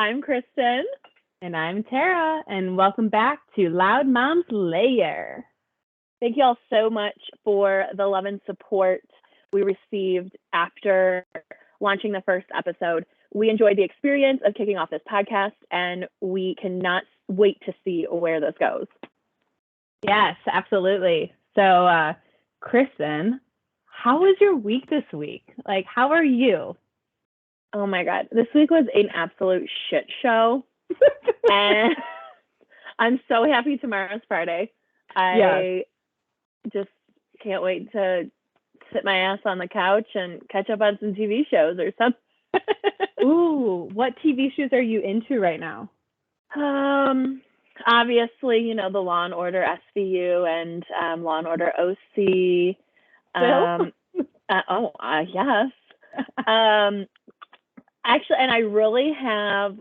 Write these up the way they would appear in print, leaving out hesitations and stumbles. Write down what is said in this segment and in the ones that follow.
I'm Kristin. And I'm Tara, and welcome back to Loud Mom's Lair. Thank you all so much for the love and support we received after launching the first episode. We enjoyed the experience of kicking off this podcast, and we cannot wait to see where this goes. Yes, absolutely. So, Kristin, how was your week this week? Like, how are you? Oh my God, this week was an absolute shit show. And I'm so happy tomorrow's Friday. I just can't wait to sit my ass on the couch and catch up on some TV shows or something. Ooh, what TV shows are you into right now? Obviously, you know, the Law and Order SVU and Law and Order OC. Yes. Actually, and I really have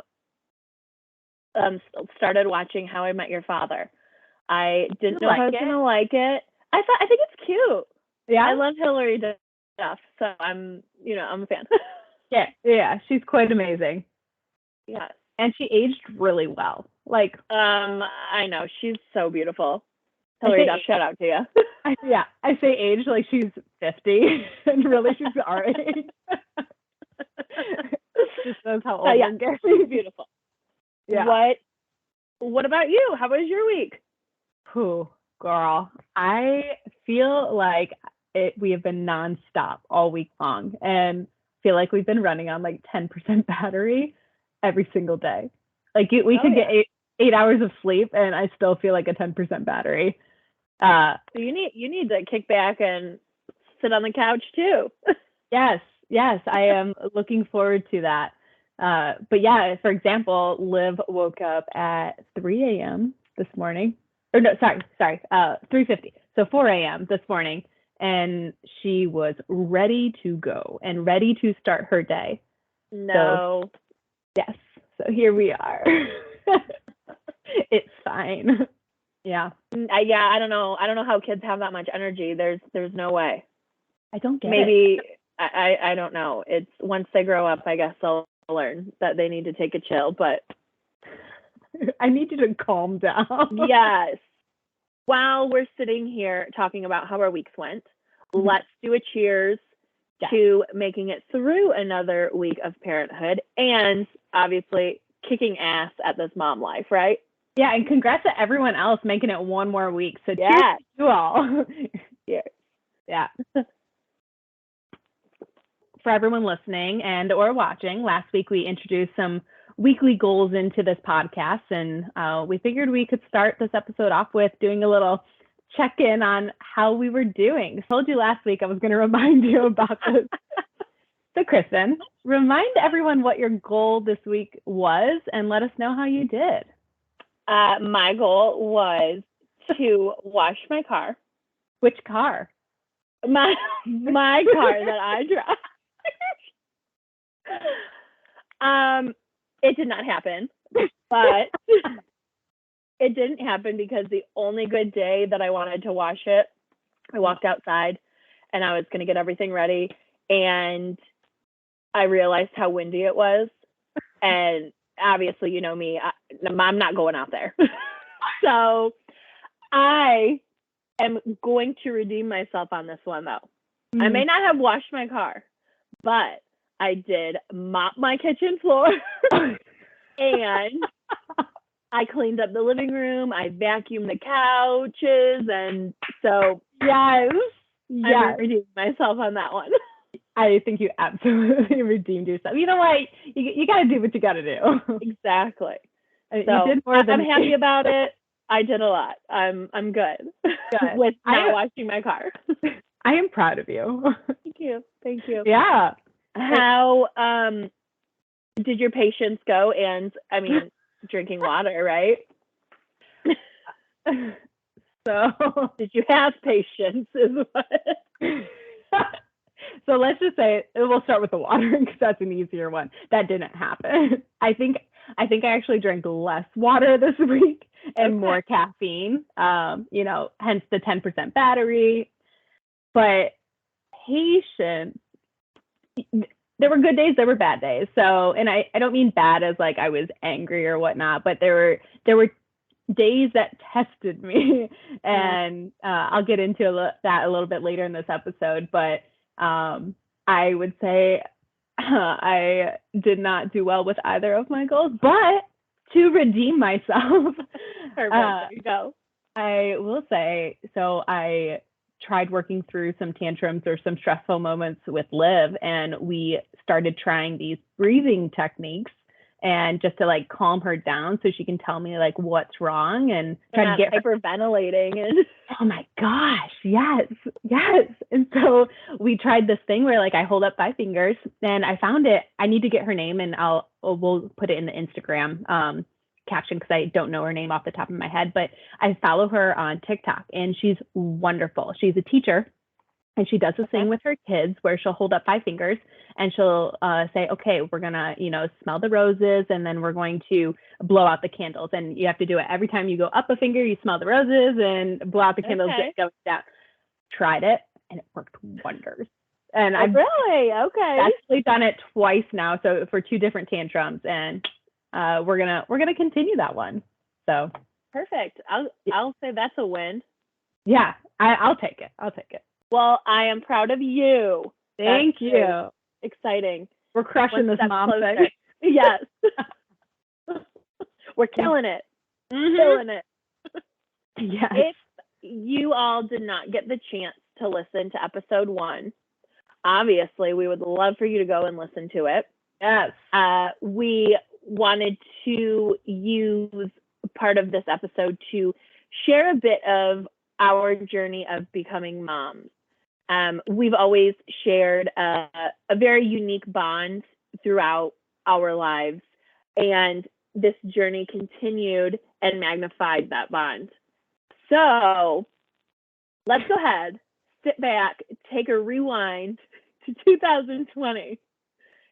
started watching How I Met Your Father. I didn't know if I was going to like it. I think it's cute. Yeah. I love Hillary Duff, so I'm a fan. Yeah, she's quite amazing. Yeah. And she aged really well. Like, I know, she's so beautiful. Hillary Duff, shout out to you. I say age like she's 50, and really she's our age. Just shows how old we're getting. She's beautiful. Yeah. What about you? How was your week? Girl, I feel like we have been nonstop all week long, and feel like we've been running on like 10% battery every single day. Like we could get 8 hours of sleep, and I still feel like a 10% battery. So you need to kick back and sit on the couch too. Yes, I am looking forward to that. But yeah, for example, Liv woke up at 3 a.m. this morning. Or no, sorry, 3:50. So 4 a.m. this morning, and she was ready to go and ready to start her day. No. So, yes. So here we are. It's fine. Yeah. I don't know how kids have that much energy. There's no way. I don't get Maybe it. I don't know. It's once they grow up, I guess they'll learn that they need to take a chill, but I need you to calm down. Yes. While we're sitting here talking about how our weeks went, let's do a cheers to making it through another week of parenthood and obviously kicking ass at this mom life, right? Yeah, and congrats to everyone else making it one more week. So cheers to you all. Cheers. Yeah. For everyone listening and or watching, last week we introduced some weekly goals into this podcast, and we figured we could start this episode off with doing a little check-in on how we were doing. I told you last week I was going to remind you about this. So Kristin, remind everyone what your goal this week was and let us know how you did. My goal was to wash my car. Which car? My car that I drive. It did not happen, but it didn't happen because the only good day that I wanted to wash it, I walked outside and I was going to get everything ready, and I realized how windy it was, and obviously, you know me, I'm not going out there. So I am going to redeem myself on this one, though. I may not have washed my car, but I did mop my kitchen floor and I cleaned up the living room. I vacuumed the couches. And so, yes. I redeemed myself on that one. I think you absolutely redeemed yourself. You know what? You got to do what you got to do. Exactly. So you did more than I'm happy about it. I did a lot. I'm good. With not washing my car. I am proud of you. Thank you. Yeah. How did your patience go? And I mean, drinking water, right? So did you have patience? So let's just say we'll start with the water because that's an easier one. That didn't happen. I think I actually drank less water this week and more caffeine. Hence the 10% battery. But patience, there were good days, there were bad days. So, and I don't mean bad as like I was angry or whatnot, but there were days that tested me, and I'll get into that a little bit later in this episode. But I would say I did not do well with either of my goals, but to redeem myself, Perfect. There you go. I will say, so I tried working through some tantrums or some stressful moments with Liv, and we started trying these breathing techniques, and just to like calm her down so she can tell me like what's wrong, and try to get hyperventilating. And oh my gosh, yes. And so we tried this thing where like I hold up 5 fingers, and I found it. I need to get her name, and we'll put it in the Instagram caption because I don't know her name off the top of my head, but I follow her on TikTok, and she's wonderful. She's a teacher, and she does this thing with her kids where she'll hold up 5 fingers, and she'll say, okay, we're gonna, smell the roses, and then we're going to blow out the candles. And you have to do it every time you go up a finger, you smell the roses and blow out the candles going down. Tried it, and it worked wonders. And I've really actually done it twice now, so for 2 different tantrums, and we're gonna continue that one. So perfect. I'll say that's a win. Yeah, I'll take it. Well, I am proud of you. Thank you. Exciting. We're crushing this mom thing. Yes. We're killing it. Mm-hmm. Killing it. Yes. If you all did not get the chance to listen to episode 1, obviously we would love for you to go and listen to it. Yes. We wanted to use part of this episode to share a bit of our journey of becoming moms. We've always shared a very unique bond throughout our lives, and this journey continued and magnified that bond. So let's go ahead, sit back, take a rewind to 2020.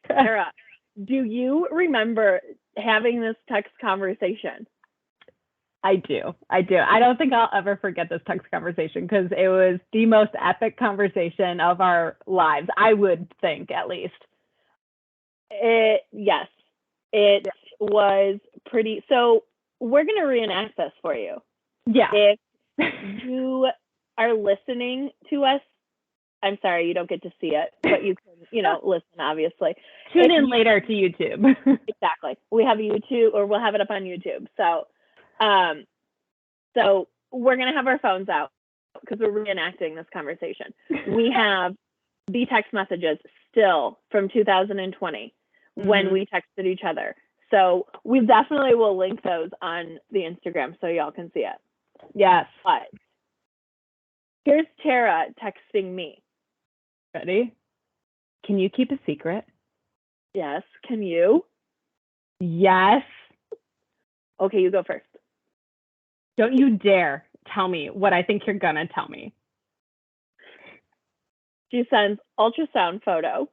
Tara, do you remember having this text conversation? I do. I don't think I'll ever forget this text conversation because it was the most epic conversation of our lives, I would think, at least. Yes, it was pretty. So we're going to reenact this for you. Yeah. If you are listening to us, I'm sorry, you don't get to see it, but you can, listen, obviously. Tune in later to YouTube. Exactly. We have YouTube, or we'll have it up on YouTube. So we're going to have our phones out because we're reenacting this conversation. We have the text messages still from 2020 when we texted each other. So we definitely will link those on the Instagram so y'all can see it. Yes. But here's Tara texting me. Ready? Can you keep a secret? Yes. Can you? Yes. Okay, you go first. Don't you dare tell me what I think you're gonna tell me. She sends ultrasound photo.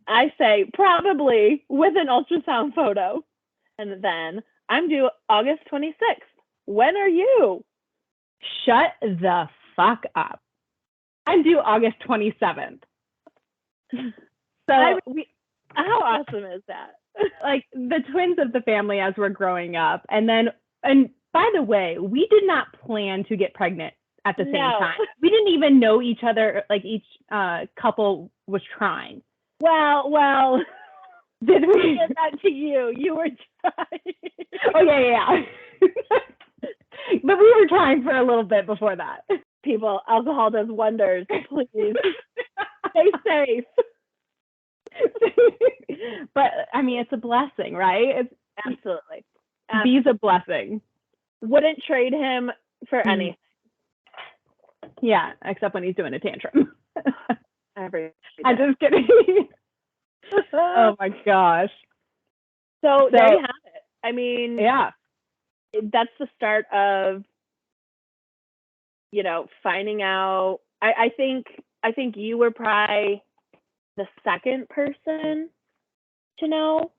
I say probably with an ultrasound photo. And then I'm due August 26th. When are you? Shut the fuck up. I'm due August 27th. So how awesome is that? Like the twins of the family as we're growing up. And by the way, we did not plan to get pregnant at the same time. We didn't even know each other, like each couple was trying. Well, did we get that to you? You were trying. Oh, yeah. But we were trying for a little bit before that. People, alcohol does wonders. Please stay safe. But I mean, it's a blessing, right? Absolutely. He's a blessing. Wouldn't trade him for anything. Yeah, except when he's doing a tantrum. I'm just kidding. Oh my gosh. So there you have it. I mean, yeah, that's the start of, finding out. I think you were probably the second person to know.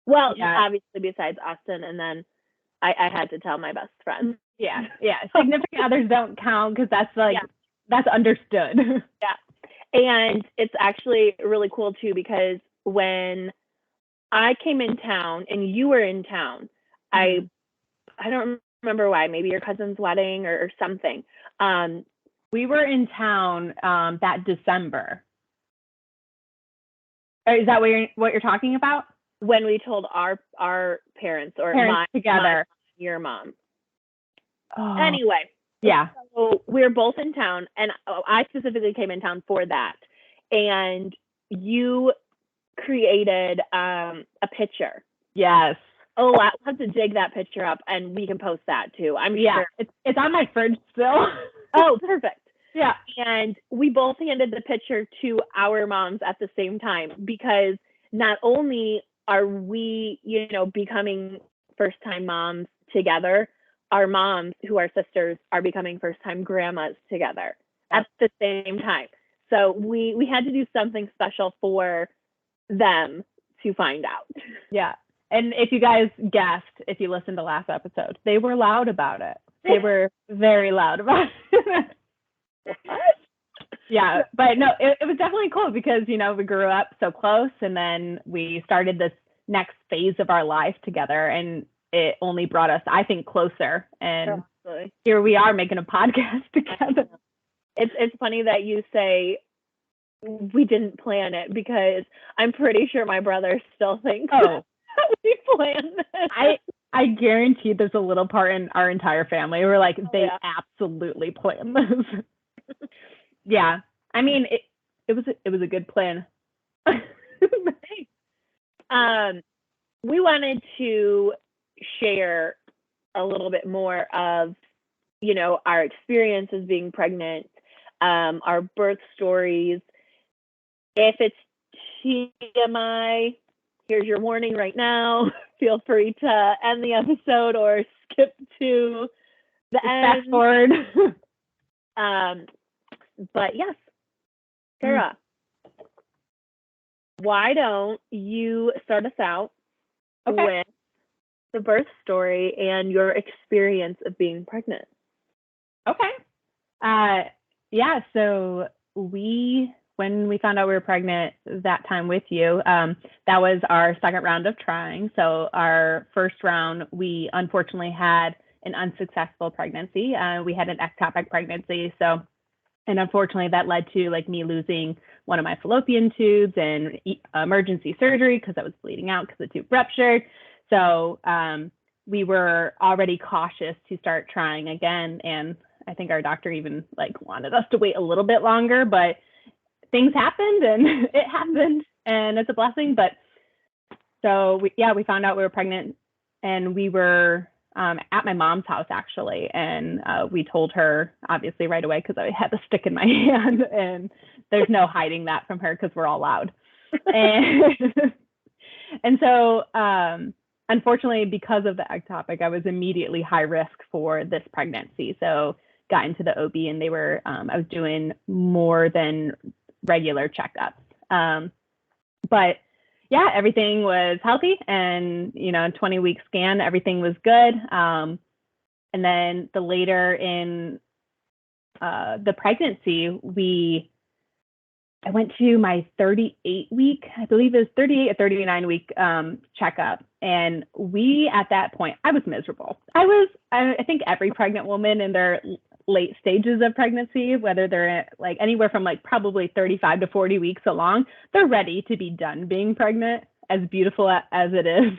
Well, obviously besides Austin, and then I had to tell my best friend. Yeah. Significant others don't count because that's that's understood. Yeah. And it's actually really cool too because when I came in town and you were in town. I don't remember why, maybe your cousin's wedding or something. We were in town that December. Is that what you're talking about? When we told our parents or together. Your mom. Oh. Anyway. Yeah. So we were both in town, and I specifically came in town for that. And you created a picture. Yes. Oh, I'll have to dig that picture up, and we can post that too. I'm sure. It's on my fridge still. Oh, perfect. Yeah. And we both handed the picture to our moms at the same time, because not only are we, becoming first-time moms together, our moms, who are sisters, are becoming first-time grandmas together at the same time. So we had to do something special for them to find out. Yeah. And if you guys guessed, if you listened to last episode, they were loud about it. They were very loud about it. What? Yeah, but no, it was definitely cool because, we grew up so close, and then we started this next phase of our life together, and it only brought us, I think, closer. And here we are making a podcast together. It's funny that you say we didn't plan it, because I'm pretty sure my brother still thinks we planned this. I guarantee there's a little part in our entire family where they absolutely planned this. Yeah. I mean, it was a good plan. We wanted to share a little bit more of, our experiences being pregnant, our birth stories. If it's TMI, here's your warning right now. Feel free to end the episode or skip to the end. Fast forward. But yes, Tara, why don't you start us out with the birth story and your experience of being pregnant? Okay. Yeah, so when we found out we were pregnant that time with you, that was our second round of trying. So our first round, we unfortunately had an unsuccessful pregnancy. We had an ectopic pregnancy. And unfortunately, that led to me losing one of my fallopian tubes and emergency surgery because I was bleeding out because the tube ruptured. So we were already cautious to start trying again. And I think our doctor even wanted us to wait a little bit longer, but things happened, and it happened, and it's a blessing. But so we found out we were pregnant, and we were at my mom's house actually, and we told her obviously right away because I had the stick in my hand, and there's no hiding that from her because we're all loud. And so unfortunately, because of the ectopic, I was immediately high risk for this pregnancy. So got into the OB, and they were I was doing more than regular checkups. But yeah, everything was healthy, and 20-week scan, everything was good. And then later in the pregnancy, I went to my 38-week, I believe it was 38 or 39-week checkup. And at that point, I was miserable. I think every pregnant woman in their late stages of pregnancy, whether they're anywhere from probably 35 to 40 weeks along, they're ready to be done being pregnant, as beautiful as it is.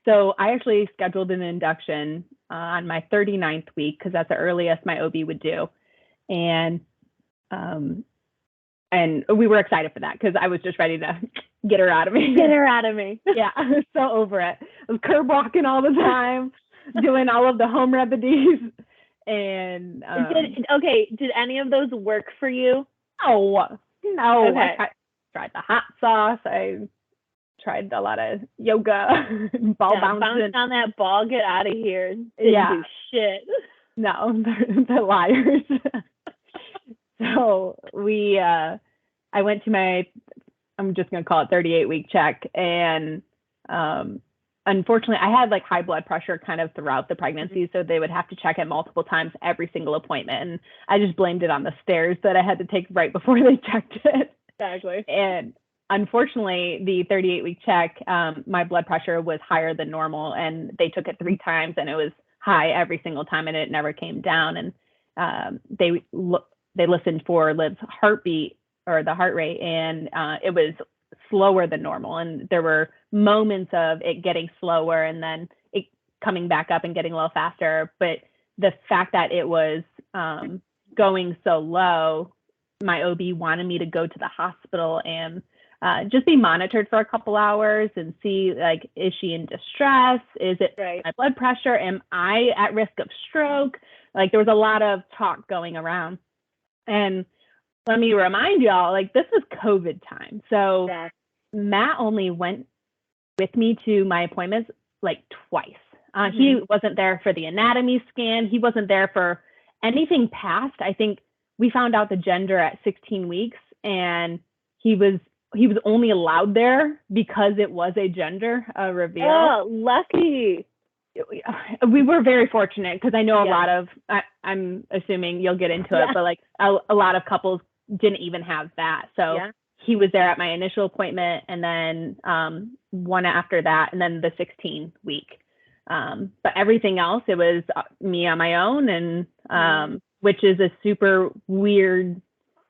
So I actually scheduled an induction on my 39th week because that's the earliest my OB would do. And we were excited for that because I was just ready to get her out of me. Get her out of me. Yeah, I was so over it. I was curb walking all the time, doing all of the home remedies. And did any of those work for you? No. Okay. I tried the hot sauce. I tried a lot of yoga, ball bouncing. Bounce on that ball, get out of here. Didn't do shit. No, they're liars. So I went to I'm just going to call it 38-week check. And unfortunately, I had high blood pressure kind of throughout the pregnancy. So they would have to check it multiple times every single appointment. And I just blamed it on the stairs that I had to take right before they checked it. Exactly. And unfortunately, the 38-week check, my blood pressure was higher than normal, and they took it 3 times, and it was high every single time, and it never came down. And they listened for Liv's heartbeat, or the heart rate, and it was slower than normal. And there were moments of it getting slower and then it coming back up and getting a little faster. But the fact that it was going so low, my OB wanted me to go to the hospital and just be monitored for a couple hours and see, like, is she in distress? Is it my blood pressure? Am I at risk of stroke? Like, there was a lot of talk going around. And let me remind y'all, like, this was COVID time. So Matt only went with me to my appointments like twice. He wasn't there for the anatomy scan. He wasn't there for anything past. I think we found out the gender at 16 weeks, and he was only allowed there because it was a gender reveal. Oh, lucky. We were very fortunate, because I know a lot of, I'm assuming you'll get into it, but like a lot of couples didn't even have that. So he was there at my initial appointment, and then one after that, and then the 16-week. But everything else, it was me on my own, and which is a super weird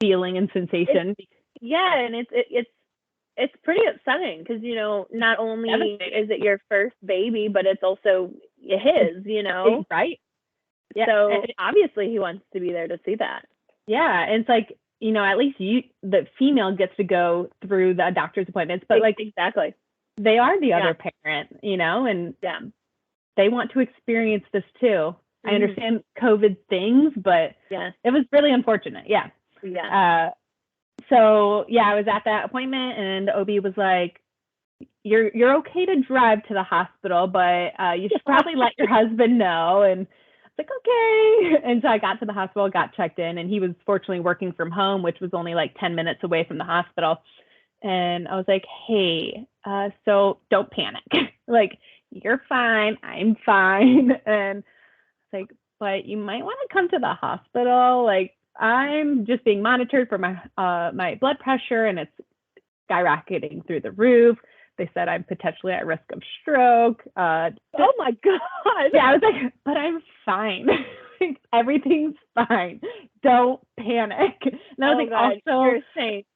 feeling and sensation. And it's pretty upsetting, because, you know, not only is it your first baby, but it's also his, you know. Right. Yeah. So obviously he wants to be there to see that. Yeah. And it's like, you know, at least the female gets to go through the doctor's appointments, but like, exactly, they are the other parent, you know, and they want to experience this too. I understand COVID things, but it was really unfortunate. So I was at that appointment, and the OB was like, you're okay to drive to the hospital, but you should probably let your husband know. And I was like, okay. And so I got to the hospital, got checked in, and he was fortunately working from home, which was only like 10 minutes away from the hospital. And I was like, hey, so don't panic. Like, you're fine. I'm fine. And it's like, but you might want to come to the hospital. Like, I'm just being monitored for my blood pressure, and it's skyrocketing through the roof. They said I'm potentially at risk of stroke. Oh my God. Yeah, I was like, but I'm fine. Like, everything's fine. Don't panic. And I was like, God, also, you're a saint.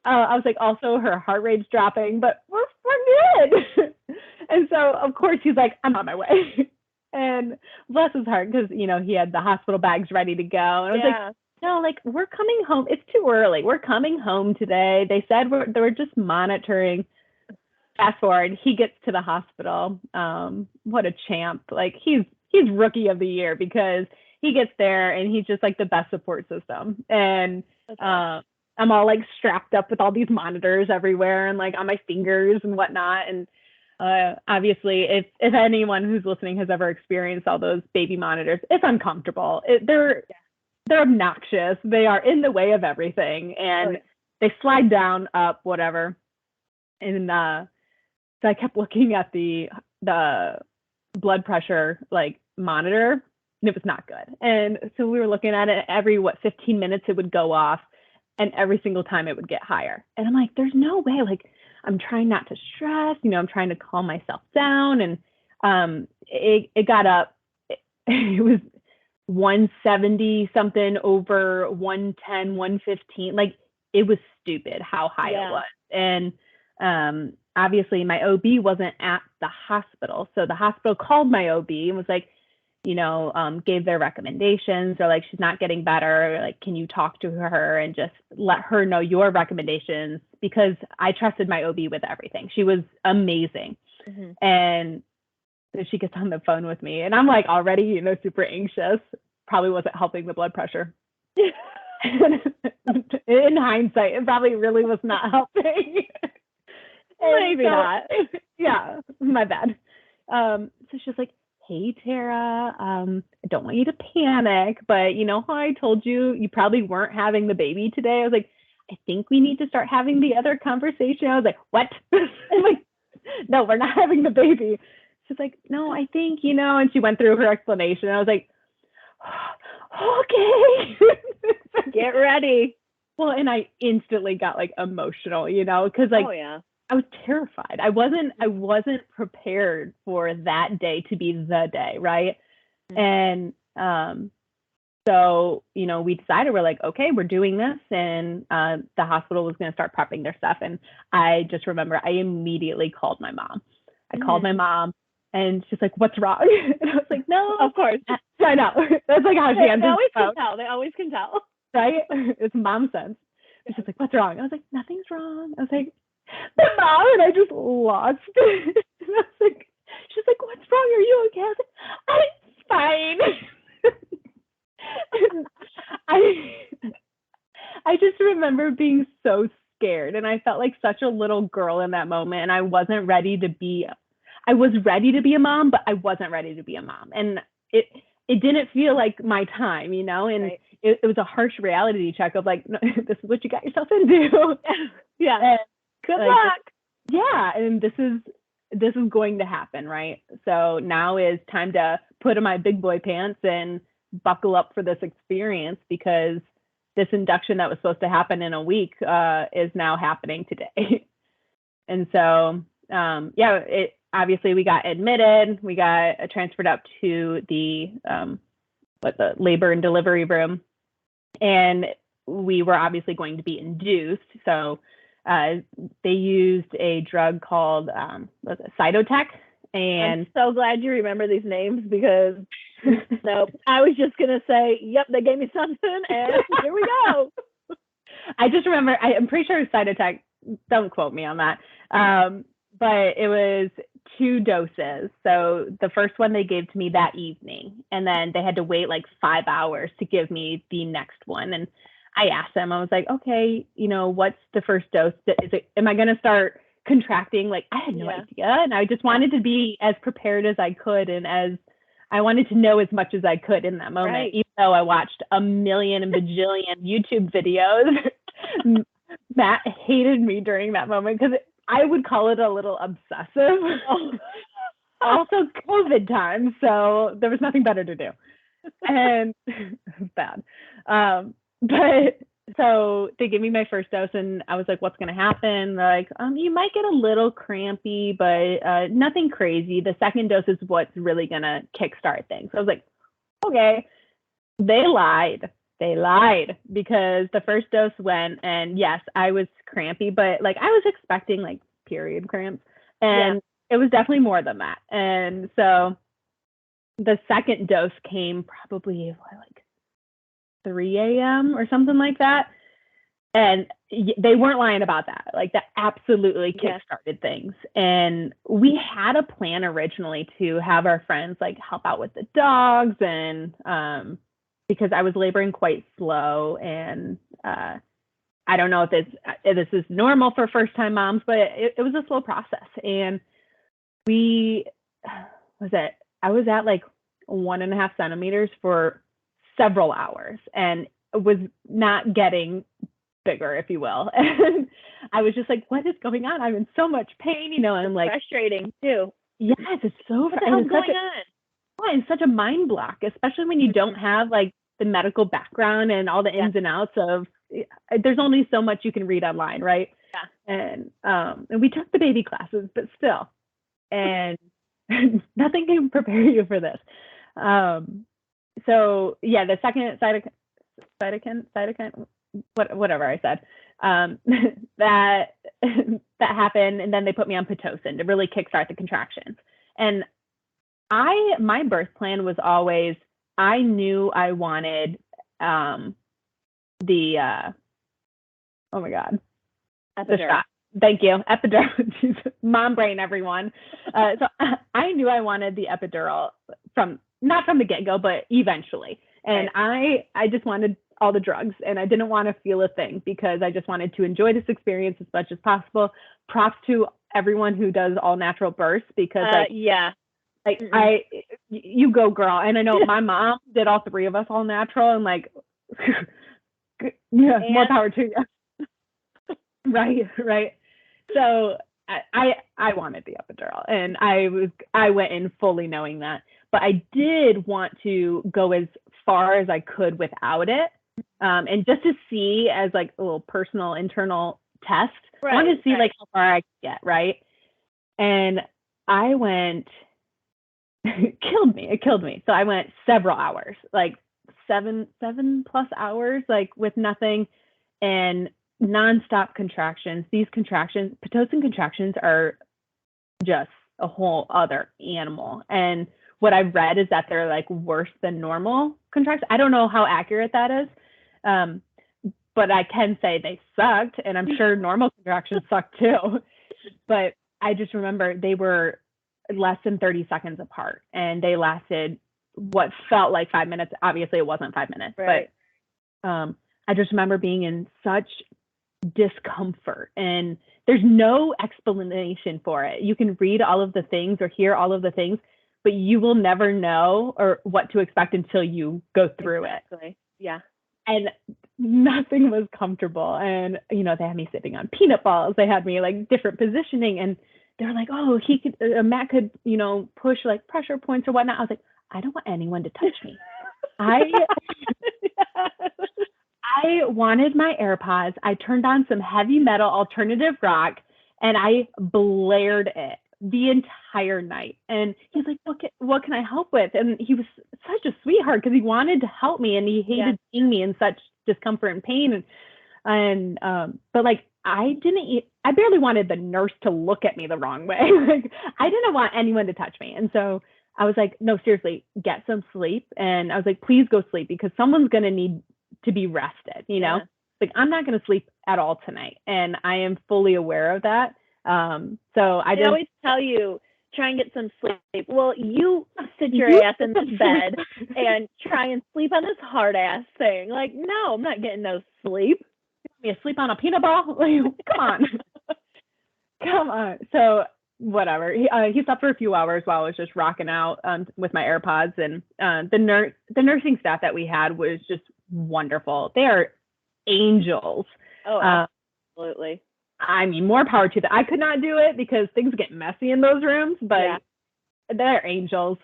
I was like, also, her heart rate's dropping, but we're good. And so, of course, he's like, I'm on my way. And bless his heart, because, you know, he had the hospital bags ready to go. And I was like, no, like, we're coming home. It's too early. We're coming home today. They said they were just monitoring. Fast forward, he gets to the hospital. What a champ. Like, he's rookie of the year, because he gets there and he's just like the best support system. And I'm all like strapped up with all these monitors everywhere and like on my fingers and whatnot. And obviously, if anyone who's listening has ever experienced all those baby monitors, it's uncomfortable. They're obnoxious. They are in the way of everything, and they slide down, up, whatever. And so I kept looking at the blood pressure like monitor, and it was not good. And so we were looking at it every 15 minutes it would go off, and every single time it would get higher. And I'm like, there's no way. Like, I'm trying not to stress, you know, I'm trying to calm myself down. And it got up. It was 170 something over 110, 115. Like, it was stupid how high it was. And obviously my OB wasn't at the hospital. So the hospital called my OB and was like, you know, gave their recommendations. They're like, she's not getting better. Like, can you talk to her and just let her know your recommendations? Because I trusted my OB with everything. She was amazing. And so she gets on the phone with me, and I'm like already, you know, super anxious. Probably wasn't helping the blood pressure. In hindsight, it probably really was not helping. Maybe not. Yeah, my bad. So she's like, hey, Tara, I don't want you to panic, but you know how I told you probably weren't having the baby today? I was like, I think we need to start having the other conversation. I was like, what? I'm like, no, we're not having the baby. She's like, no, I think, you know, and she went through her explanation. I was like, okay. Get ready. Well, and I instantly got like emotional, you know, because like Oh yeah. I was terrified. I wasn't prepared for that day to be the day, right? And so, you know, we decided, we're like, okay, we're doing this, and the hospital was going to start prepping their stuff. And I just remember I immediately called my mom. I called my mom, and she's like, "What's wrong?" And I was like, "No, Of course. I know." That's like how she They answers always the phone, can tell. They always can tell. right? It's mom sense. And she's like, "What's wrong?" I was like, "Nothing's wrong." I was like, "The mom," and I just lost it. And I was like, she's like, "What's wrong? Are you okay?" I was like, "I'm fine." And I just remember being so scared, and I felt like such a little girl in that moment, and I was ready to be a mom, but I wasn't ready to be a mom. And it didn't feel like my time, you know, and Right. it was a harsh reality check of like, no, this is what you got yourself into. Yeah. And, Good like, luck. yeah, and this is going to happen, right? So now is time to put on my big boy pants and buckle up for this experience, because this induction that was supposed to happen in a week is now happening today. And so, yeah, obviously we got admitted, we got transferred up to the labor and delivery room, and we were obviously going to be induced. So they used a drug called Cytotec. And I'm so glad you remember these names, because nope, I was just gonna say, yep, they gave me something, and here we go. I just remember, I'm pretty sure it was Cytotec. Don't quote me on that. But it was 2 doses. So the first one they gave to me that evening, and then they had to wait like 5 hours to give me the next one. And I asked them, I was like, okay, you know, what's the first dose? Am I going to start contracting? Like, I had no idea. And I just wanted to be as prepared as I could, and as I wanted to know as much as I could in that moment, even though I watched a million and bajillion YouTube videos. Matt hated me during that moment, because I would call it a little obsessive. Also COVID time, so there was nothing better to do. And bad. But so they gave me my first dose, and I was like, what's going to happen? They're like, you might get a little crampy, but nothing crazy. The second dose is what's really going to kickstart things. So I was like, okay. They lied, because the first dose went, and yes, I was crampy, but like I was expecting like period cramps, and it was definitely more than that. And so the second dose came probably like 3 a.m. or something like that. And they weren't lying about that. Like, that absolutely kickstarted things. And we had a plan originally to have our friends like help out with the dogs, and because I was laboring quite slow, and I don't know if this is normal for first-time moms, but it was a slow process. And I was at like 1.5 centimeters for several hours, and was not getting bigger, if you will. And I was just like, what is going on? I'm in so much pain, you know, and I'm like, frustrating too. Yes, it's so what the hell's going on? It's such a mind block, especially when you don't have like the medical background and all the ins and outs of, there's only so much you can read online, right? And we took the baby classes, but still, and nothing can prepare you for this. So yeah, the second cytokine, whatever I said, that happened, and then they put me on Pitocin to really kickstart the contractions. And my birth plan was always, I knew I wanted the oh my god, the shot. Thank you, epidural. Mom brain, everyone. So I knew I wanted the epidural not from the get-go, but eventually. And I just wanted all the drugs, and I didn't want to feel a thing, because I just wanted to enjoy this experience as much as possible. Props to everyone who does all natural births, because you go, girl. And I know my mom did all 3 of us all natural, and like, more power to you. Right. So I wanted the epidural, and I went in fully knowing that, but I did want to go as far as I could without it. And just to see as like a little personal internal test, I wanted to see like how far I could get, right? And I went, it killed me. So I went several hours, like 7+ hours, like with nothing and nonstop contractions. These contractions, Pitocin contractions, are just a whole other animal. And what I've read is that they're like worse than normal contractions. I don't know how accurate that is. But I can say they sucked, and I'm sure normal contractions suck too. But I just remember they were less than 30 seconds apart, and they lasted what felt like 5 minutes. Obviously, it wasn't 5 minutes, right. But I just remember being in such discomfort, and there's no explanation for it. You can read all of the things or hear all of the things, but you will never know or what to expect until you go through it. Yeah. And nothing was comfortable. And, you know, they had me sitting on peanut balls. They had me like different positioning. And they're like, oh, Matt could, you know, push like pressure points or whatnot. I was like, I don't want anyone to touch me. I wanted my AirPods. I turned on some heavy metal alternative rock and I blared it the entire night. And he's like, what can I help with? And he was such a sweetheart because he wanted to help me and he hated seeing me in such discomfort and pain. And but like I barely wanted the nurse to look at me the wrong way. Like I didn't want anyone to touch me. And so I was like, no, seriously, get some sleep. And I was like, please go sleep because someone's going to need to be rested, you know? Like I'm not going to sleep at all tonight. And I am fully aware of that. So I always tell you, try and get some sleep. Well, you sit your ass in this bed and try and sleep on this hard ass thing. Like, no, I'm not getting no sleep. You sleep on a peanut ball? Come on. Come on. So whatever. He slept for a few hours while I was just rocking out with my AirPods, and the nursing staff that we had was just wonderful. They are angels. Oh, absolutely. I mean, more power to them. I could not do it because things get messy in those rooms, but they're angels.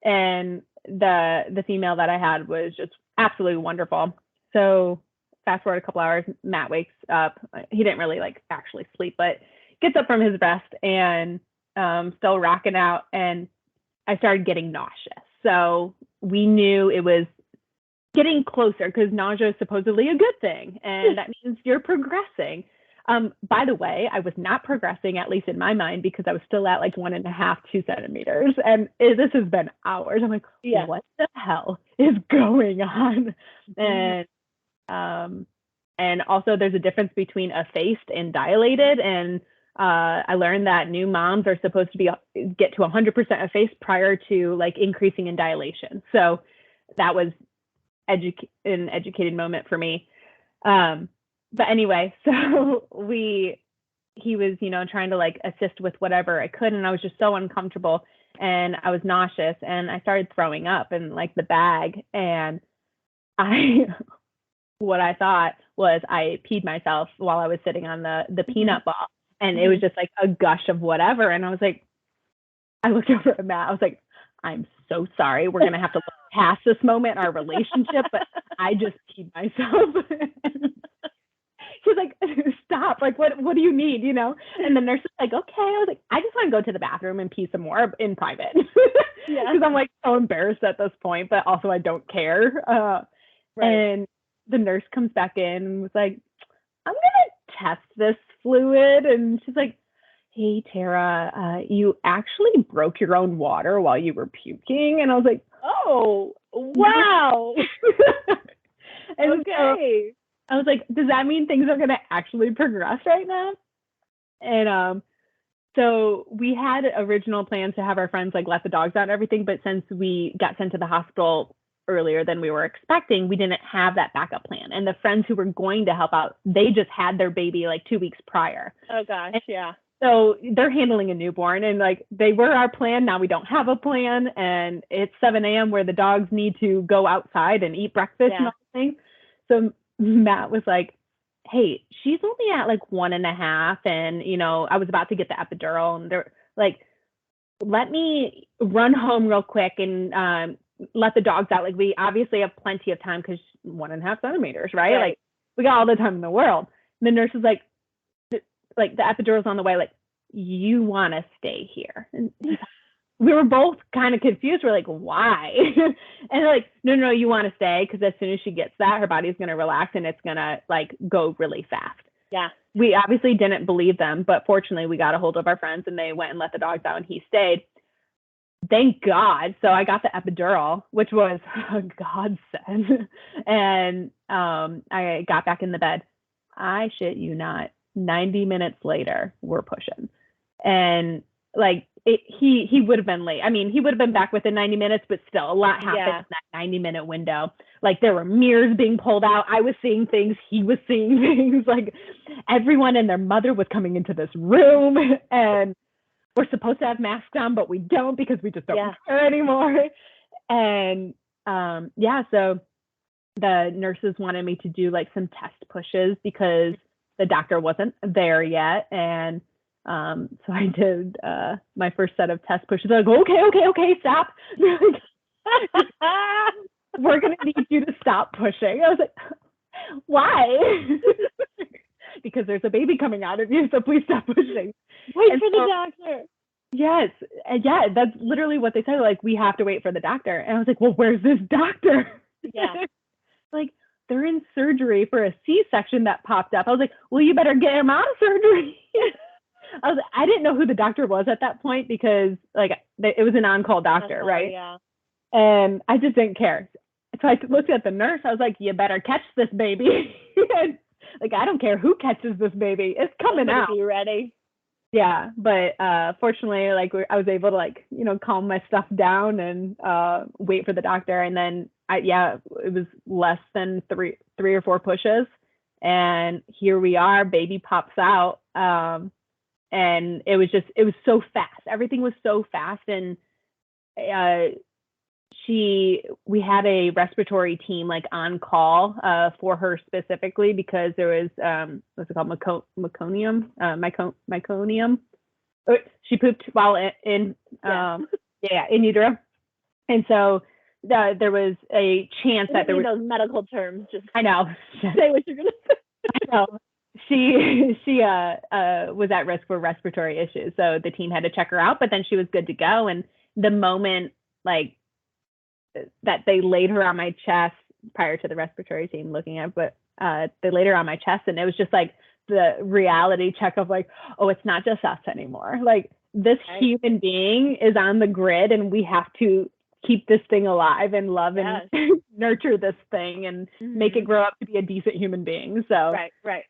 And the female that I had was just absolutely wonderful. So fast forward a couple hours, Matt wakes up. He didn't really like actually sleep, but gets up from his rest and still rocking out. And I started getting nauseous. So we knew it was getting closer because nausea is supposedly a good thing. And that means you're progressing. By the way, I was not progressing, at least in my mind, because I was still at like 1.5, 2 centimeters. And this has been hours. I'm like, what the hell is going on? And also there's a difference between effaced and dilated. And I learned that new moms are supposed to get to 100% effaced prior to like increasing in dilation. So that was an educated moment for me. But anyway, so he was, you know, trying to like assist with whatever I could. And I was just so uncomfortable and I was nauseous and I started throwing up in like the bag. And what I thought was I peed myself while I was sitting on the peanut ball. And it was just like a gush of whatever. And I was like, I looked over at Matt. I was like, I'm so sorry. We're going to have to look past this moment in our relationship, but I just peed myself. She's like, stop. Like, what do you need? You know? And the nurse was like, okay. I was like, I just want to go to the bathroom and pee some more in private. Because I'm like so embarrassed at this point, but also I don't care. And the nurse comes back in and was like, I'm going to test this fluid. And she's like, hey, Tara, you actually broke your own water while you were puking. And I was like, oh, wow. Okay. I was like, does that mean things are going to actually progress right now? And so we had original plans to have our friends like let the dogs out and everything. But since we got sent to the hospital earlier than we were expecting, we didn't have that backup plan. And the friends who were going to help out, they just had their baby like 2 weeks prior. Oh, gosh. Yeah. So they're handling a newborn and like they were our plan. Now we don't have a plan. And it's 7 a.m. where the dogs need to go outside and eat breakfast and everything. So Matt was like, hey, she's only at like 1.5. And, you know, I was about to get the epidural and they're like, let me run home real quick and let the dogs out. Like, we obviously have plenty of time because 1.5 centimeters, right? Like, we got all the time in the world. And the nurse was like the epidural's on the way. Like, you want to stay here? And we were both kind of confused. We're like, why? And they're like, no, you want to stay because as soon as she gets that, her body's going to relax and it's going to like go really fast. Yeah. We obviously didn't believe them, but fortunately we got a hold of our friends and they went and let the dogs out and he stayed. Thank God. So I got the epidural, which was a godsend. And I got back in the bed. I shit you not. 90 minutes later, we're pushing. And like, he would have been late. I mean, he would have been back within 90 minutes, but still a lot happened in that 90-minute window. Like, there were mirrors being pulled out. I was seeing things. He was seeing things. Like, everyone and their mother was coming into this room, and we're supposed to have masks on, but we don't because we just don't care anymore. And so the nurses wanted me to do like some test pushes because the doctor wasn't there yet. And so I did my first set of test pushes. I was like, okay, stop. We're going to need you to stop pushing. I was like, why? Because there's a baby coming out of you, so please stop pushing. Wait for the doctor. Yes. Yeah, that's literally what they said. Like, we have to wait for the doctor. And I was like, well, where's this doctor? Yeah. Like, they're in surgery for a C-section that popped up. I was like, well, you better get him out of surgery. I didn't know who the doctor was at that point because like it was an on-call doctor, right? Yeah. And I just didn't care. So I looked at the nurse. I was like, you better catch this baby. Like, I don't care who catches this baby. It's coming out. Be ready. Yeah. But fortunately, like I was able to like, calm my stuff down and wait for the doctor. And then it was less than three or four pushes. And here we are, baby pops out. And it was so fast. Everything was so fast. And we had a respiratory team like on call for her specifically because there was what's it called, meconium. She pooped while in utero, and so there was a chance that there was those medical terms. Just I know. Say what you're gonna say. I know. She was at risk for respiratory issues, so the team had to check her out, but then she was good to go. And the moment like that they laid her on my chest prior to the respiratory team looking at, but they laid her on my chest, and it was just like the reality check of like, oh, it's not just us anymore. Like, this human being is on the grid, and we have to keep this thing alive and love and nurture this thing and make it grow up to be a decent human being. So right.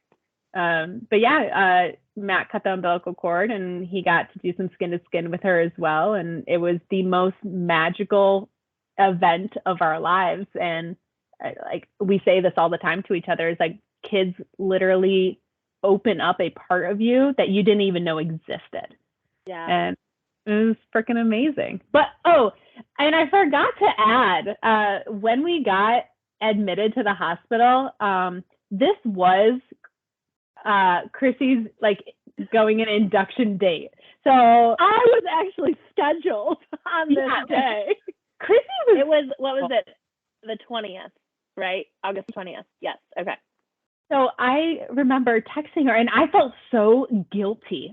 But Matt cut the umbilical cord and he got to do some skin to skin with her as well. And it was the most magical event of our lives. And like we say this all the time to each other, is like kids literally open up a part of you that you didn't even know existed. Yeah. And it was freaking amazing. But, and I forgot to add, when we got admitted to the hospital, this was Chrissy's like going in induction date. So I was actually scheduled on this day. Chrissy was. It was, what was it? The 20th, right? August 20th. Yes. Okay. So I remember texting her and I felt so guilty,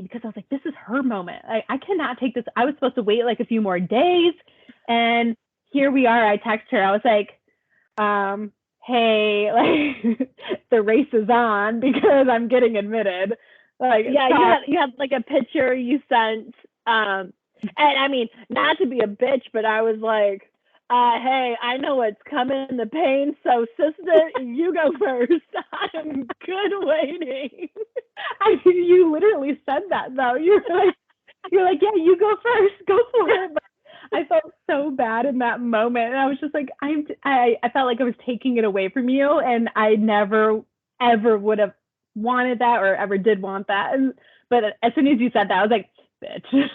because I was like, this is her moment. I cannot take this. I was supposed to wait like a few more days. And here we are. I text her. I was like, hey, like the race is on because I'm getting admitted. Like, yeah, you had like a picture you sent. And I mean, not to be a bitch, but I was like, hey, I know what's coming, the pain, so sister, you go first. I'm good waiting. You literally said that though. You're like, yeah, you go first, go for it. But I felt so bad in that moment. And I was just like, I felt like I was taking it away from you, and I never, ever would have wanted that or ever did want that. But as soon as you said that, I was like, bitch.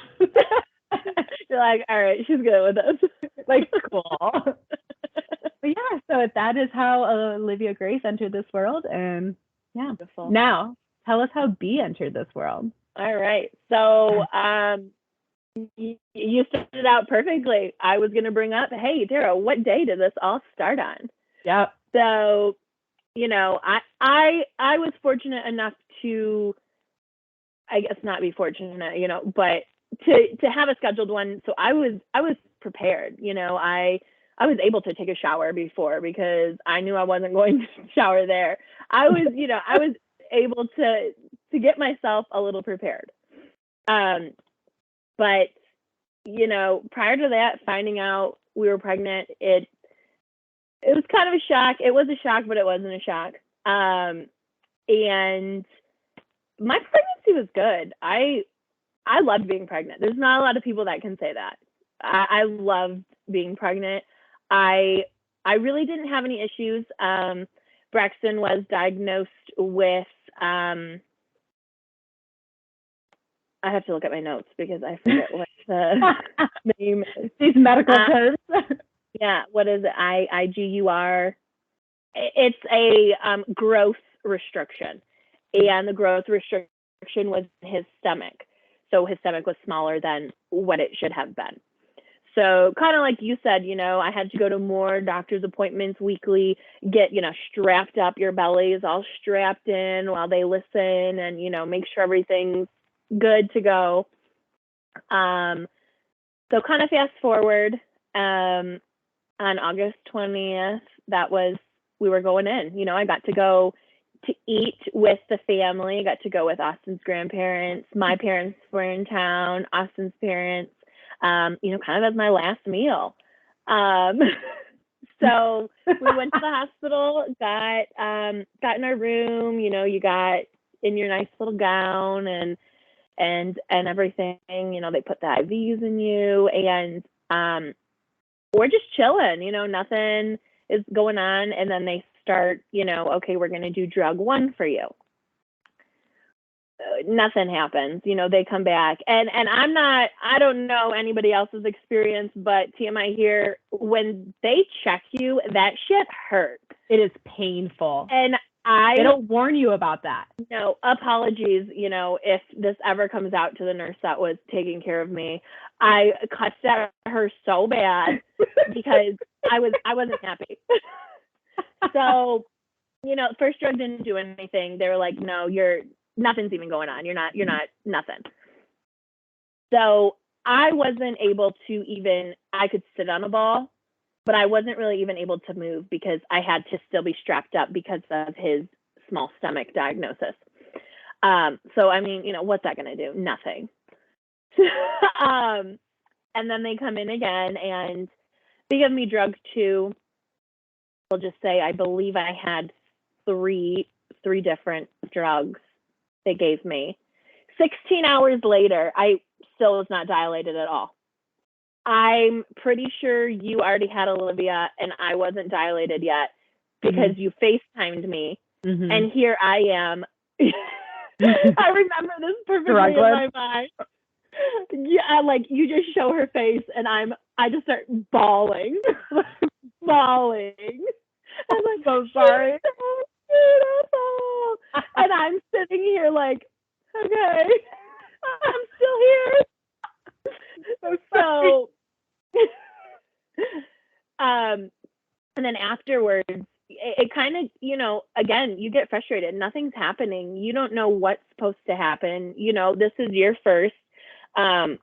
You're like, all right, she's good with us. Like, cool. But yeah, so that is how Olivia Grace entered this world. And yeah, beautiful. Now tell us how B entered this world. All right. So you started it out perfectly. I was going to bring up, hey, Tara, what day did this all start on? Yeah. So, I was fortunate enough to, I guess not be fortunate, but to have a scheduled one. So I was prepared. I was able to take a shower before because I knew I wasn't going to shower there. I was able to get myself a little prepared. But prior to that, finding out we were pregnant, it was kind of a shock. It was a shock, but it wasn't a shock. And my pregnancy was good. I loved being pregnant. There's not a lot of people that can say that. I loved being pregnant. I really didn't have any issues. Braxton was diagnosed with, I have to look at my notes because I forget what the name is. These medical terms. Yeah, what is it? IGUR. It's a growth restriction, and the growth restriction was his stomach. So his stomach was smaller than what it should have been. So kind of like you said, I had to go to more doctor's appointments weekly, get, strapped up. Your belly is all strapped in while they listen and, make sure everything's good to go. So kind of fast forward, on August 20th, we were going in. I got to go to eat with the family, got to go with Austin's grandparents. My parents were in town, Austin's parents, kind of as my last meal. So we went to the hospital, got in our room, you got in your nice little gown and everything, they put the IVs in you, and we're just chilling, nothing is going on. And then they start, okay, we're going to do drug 1 for you. Nothing happens, they come back and I don't know anybody else's experience, but TMI here, when they check you, that shit hurts. It is painful. And they don't warn you about that. No, apologies, if this ever comes out to the nurse that was taking care of me. I cussed at her so bad because I wasn't happy. So, first drug didn't do anything. They were like, no, nothing's even going on. You're not nothing. So I wasn't able to I could sit on a ball, but I wasn't really even able to move because I had to still be strapped up because of his small stomach diagnosis. So, what's that going to do? Nothing. And then they come in again and they give me drug 2. I'll just say, I believe I had three different drugs they gave me. 16 hours later, I still was not dilated at all. I'm pretty sure you already had Olivia and I wasn't dilated yet because you FaceTimed me. Mm-hmm. And here I am. I remember this perfectly in my mind. Yeah, like you just show her face and I just start bawling. Bawling. I'm like, so sorry. And I'm sitting here like, okay, I'm still here. So, and then afterwards, it kind of, again, you get frustrated. Nothing's happening. You don't know what's supposed to happen. This is your first. So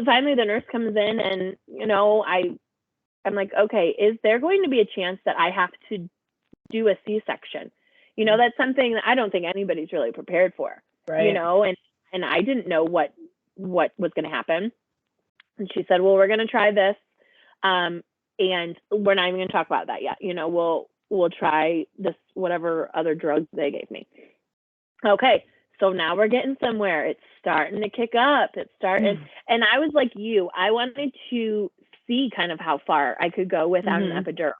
finally the nurse comes in and, I'm like, okay, is there going to be a chance that I have to do a C-section? That's something that I don't think anybody's really prepared for, right. And I didn't know what was going to happen. And she said, well, we're going to try this. And we're not even going to talk about that yet. We'll try this, whatever other drugs they gave me. Okay. So now we're getting somewhere. It's starting to kick up. It's starting. And I was like you, I wanted to see kind of how far I could go without an epidural.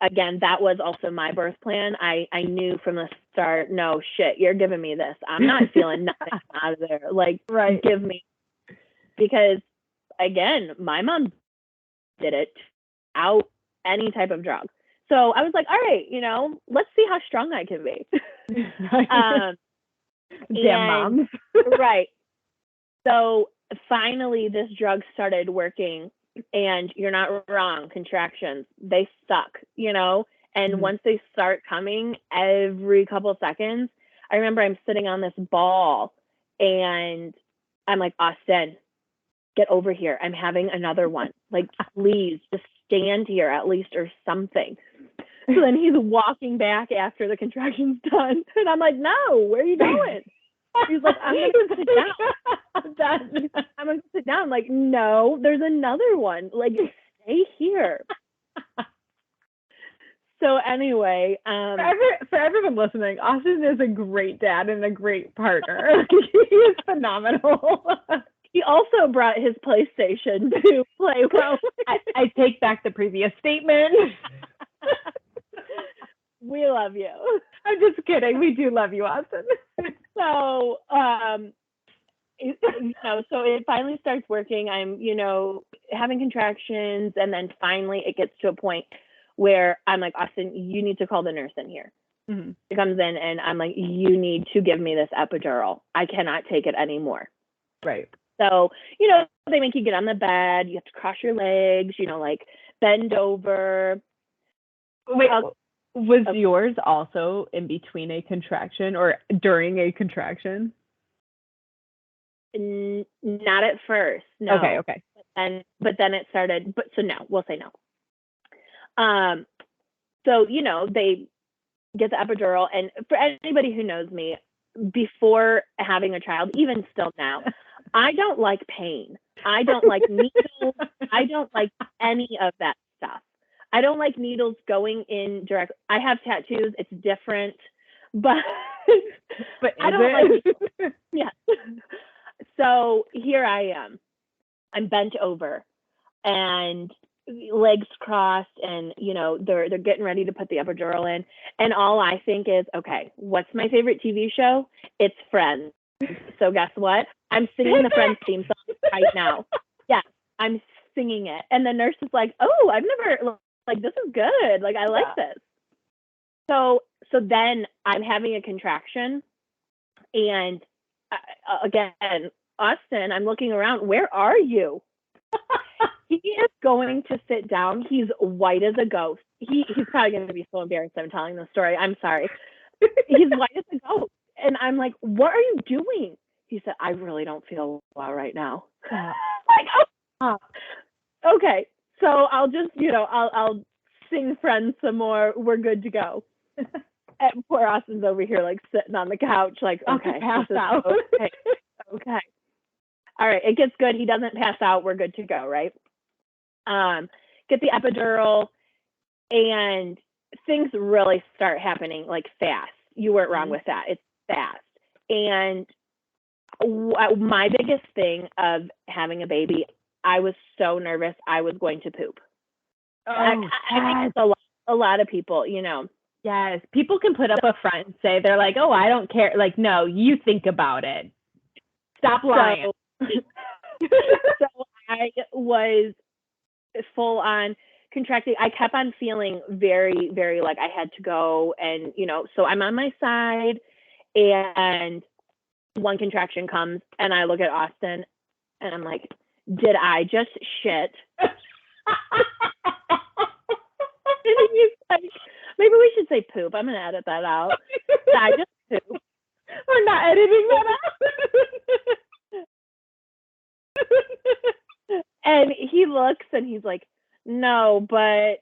Again, that was also my birth plan. I knew from the start, no shit, you're giving me this. I'm not feeling nothing out of there. Like, right. Give me, because again, my mom did it out any type of drug. So I was like, all right, let's see how strong I can be. Damn moms. Right. So finally this drug started working, and you're not wrong, contractions, they suck, you know? And once they start coming every couple of seconds, I remember I'm sitting on this ball and I'm like, Austin, get over here. I'm having another one. Like, please just stand here at least or something. So then he's walking back after the contraction's done. And I'm like, no, where are you going? He's like, I'm going to sit down. I'm going to sit down. I'm like, no, there's another one. Like, stay here. So anyway, for everyone listening, Austin is a great dad and a great partner. He is phenomenal. He also brought his PlayStation to play well. I take back the previous statement. We love you. I'm just kidding. We do love you, Austin. So, so it finally starts working. I'm, having contractions, and then finally it gets to a point where I'm like, Austin, you need to call the nurse in here. Mm-hmm. She comes in, and I'm like, you need to give me this epidural. I cannot take it anymore. Right. So, they make you get on the bed. You have to cross your legs, bend over. Wait, was yours also in between a contraction or during a contraction? Not at first. No. Okay. But then it started. So no, we'll say no. So, they get the epidural, and for anybody who knows me, before having a child, even still now, I don't like pain. I don't like needles. I don't like any of that stuff. I don't like needles going in direct. I have tattoos. It's different, but I don't like needles. Yeah. So here I am. I'm bent over and legs crossed, and they're getting ready to put the epidural in, and all I think is, okay, what's my favorite TV show? It's Friends. So guess what? I'm singing the Friends theme song right now. Yeah, I'm singing it, and the nurse is like, oh, I've never, this is good, I like this. So then I'm having a contraction, and again, Austin, I'm looking around, where are you? He is going to sit down. He's white as a ghost. He's probably going to be so embarrassed I'm telling this story. I'm sorry. He's white as a ghost. And I'm like, what are you doing? He said, I really don't feel well right now. Okay. So I'll just, I'll sing Friends some more. We're good to go. And poor Austin's over here, sitting on the couch, okay. Pass out. Okay. All right. It gets good. He doesn't pass out. We're good to go, right? Get the epidural, and things really start happening fast. You weren't wrong with that. It's fast. And my biggest thing of having a baby, I was so nervous I was going to poop. I think it's a lot of people, Yes, people can put up a front and say they're like, oh, I don't care. No, you think about it. Stop lying. So I was full on contracting. I kept on feeling very, very I had to go, and so I'm on my side, and one contraction comes, and I look at Austin, and I'm like, did I just shit? And he's like, maybe we should say poop. I'm gonna edit that out. Did I just poop? We're not editing that out. And he looks, and he's like, no, but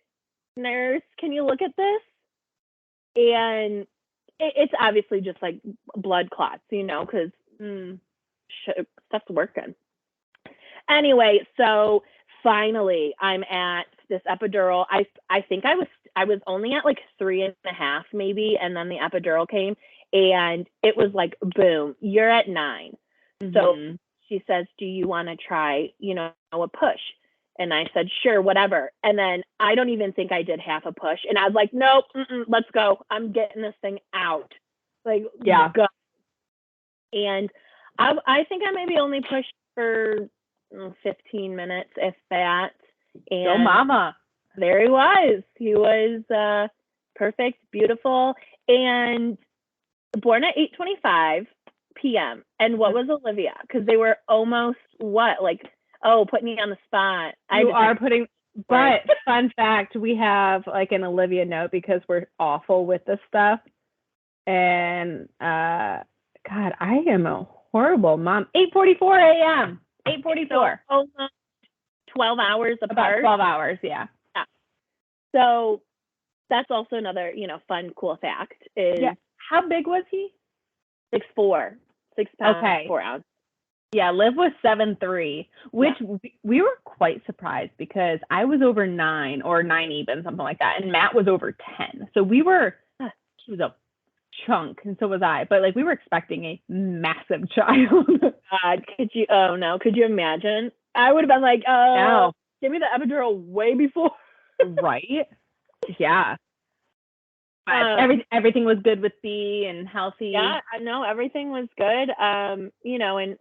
nurse, can you look at this? And it's obviously just blood clots, because stuff's working. Anyway, so finally I'm at this epidural. I think I was only at 3.5 maybe, and then the epidural came, and it was boom, you're at 9. Mm-hmm. So she says, do you want to try, a push? And I said, sure, whatever. And then I don't even think I did half a push. And I was like, nope, let's go. I'm getting this thing out. Go. And I think I maybe only pushed for 15 minutes, if that. And go mama. There he was. He was perfect, beautiful, and born at 8:25. p.m. And what was Olivia? Because they were almost what? Like, oh, put me on the spot. You are putting, but fun fact, we have like an Olivia note because we're awful with this stuff. And God, I am a horrible mom. 8:44 a.m. 8:44. So almost 12 hours apart. About 12 hours, yeah. So that's also another, fun, cool fact is. Yeah. How big was he? 6'4", 6 pounds, 4 ounces. Yeah, Liv was 7'3", which we were quite surprised because I was over 9 or 9 even, something like that. And Matt was over 10. So he was a chunk, and so was I. But like we were expecting a massive child. God, could you imagine? I would have been like, no. Give me the epidural way before. Right? Yeah. But everything was good with B and healthy. Yeah, no, everything was good. And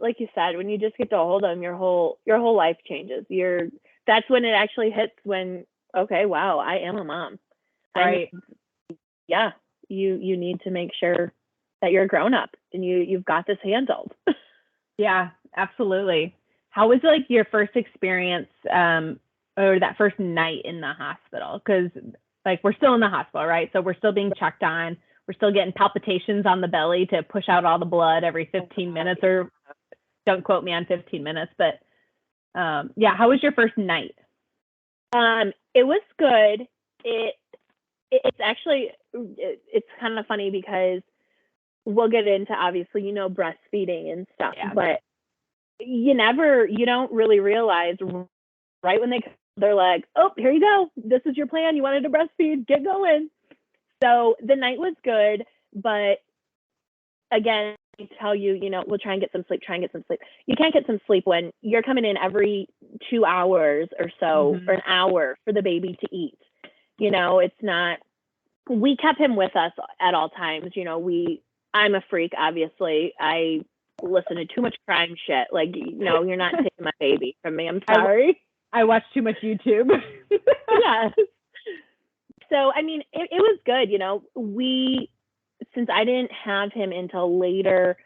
like you said, when you just get to hold them, your whole life changes. That's when it actually hits when, okay, wow, I am a mom. Right. You need to make sure that you're a grown up and you've got this handled. Yeah, absolutely. How was like your first experience or that first night in the hospital? Because like we're still in the hospital, right? So we're still being checked on. We're still getting palpitations on the belly to push out all the blood every 15 minutes, or don't quote me on 15 minutes, but how was your first night? It was good. It's actually, it's kind of funny because we'll get into obviously, breastfeeding and stuff, but you don't really realize right when they're like, oh, here you go. This is your plan. You wanted to breastfeed. Get going. So the night was good. But again, I tell you, we'll try and get some sleep. You can't get some sleep when you're coming in every 2 hours or so, or an hour for the baby to eat. It's not, we kept him with us at all times. I'm a freak, obviously. I listen to too much crime shit. Like, no, you're not taking my baby from me. I'm sorry. I watch too much YouTube. Yeah. So, I mean, it was good. Since I didn't have him until later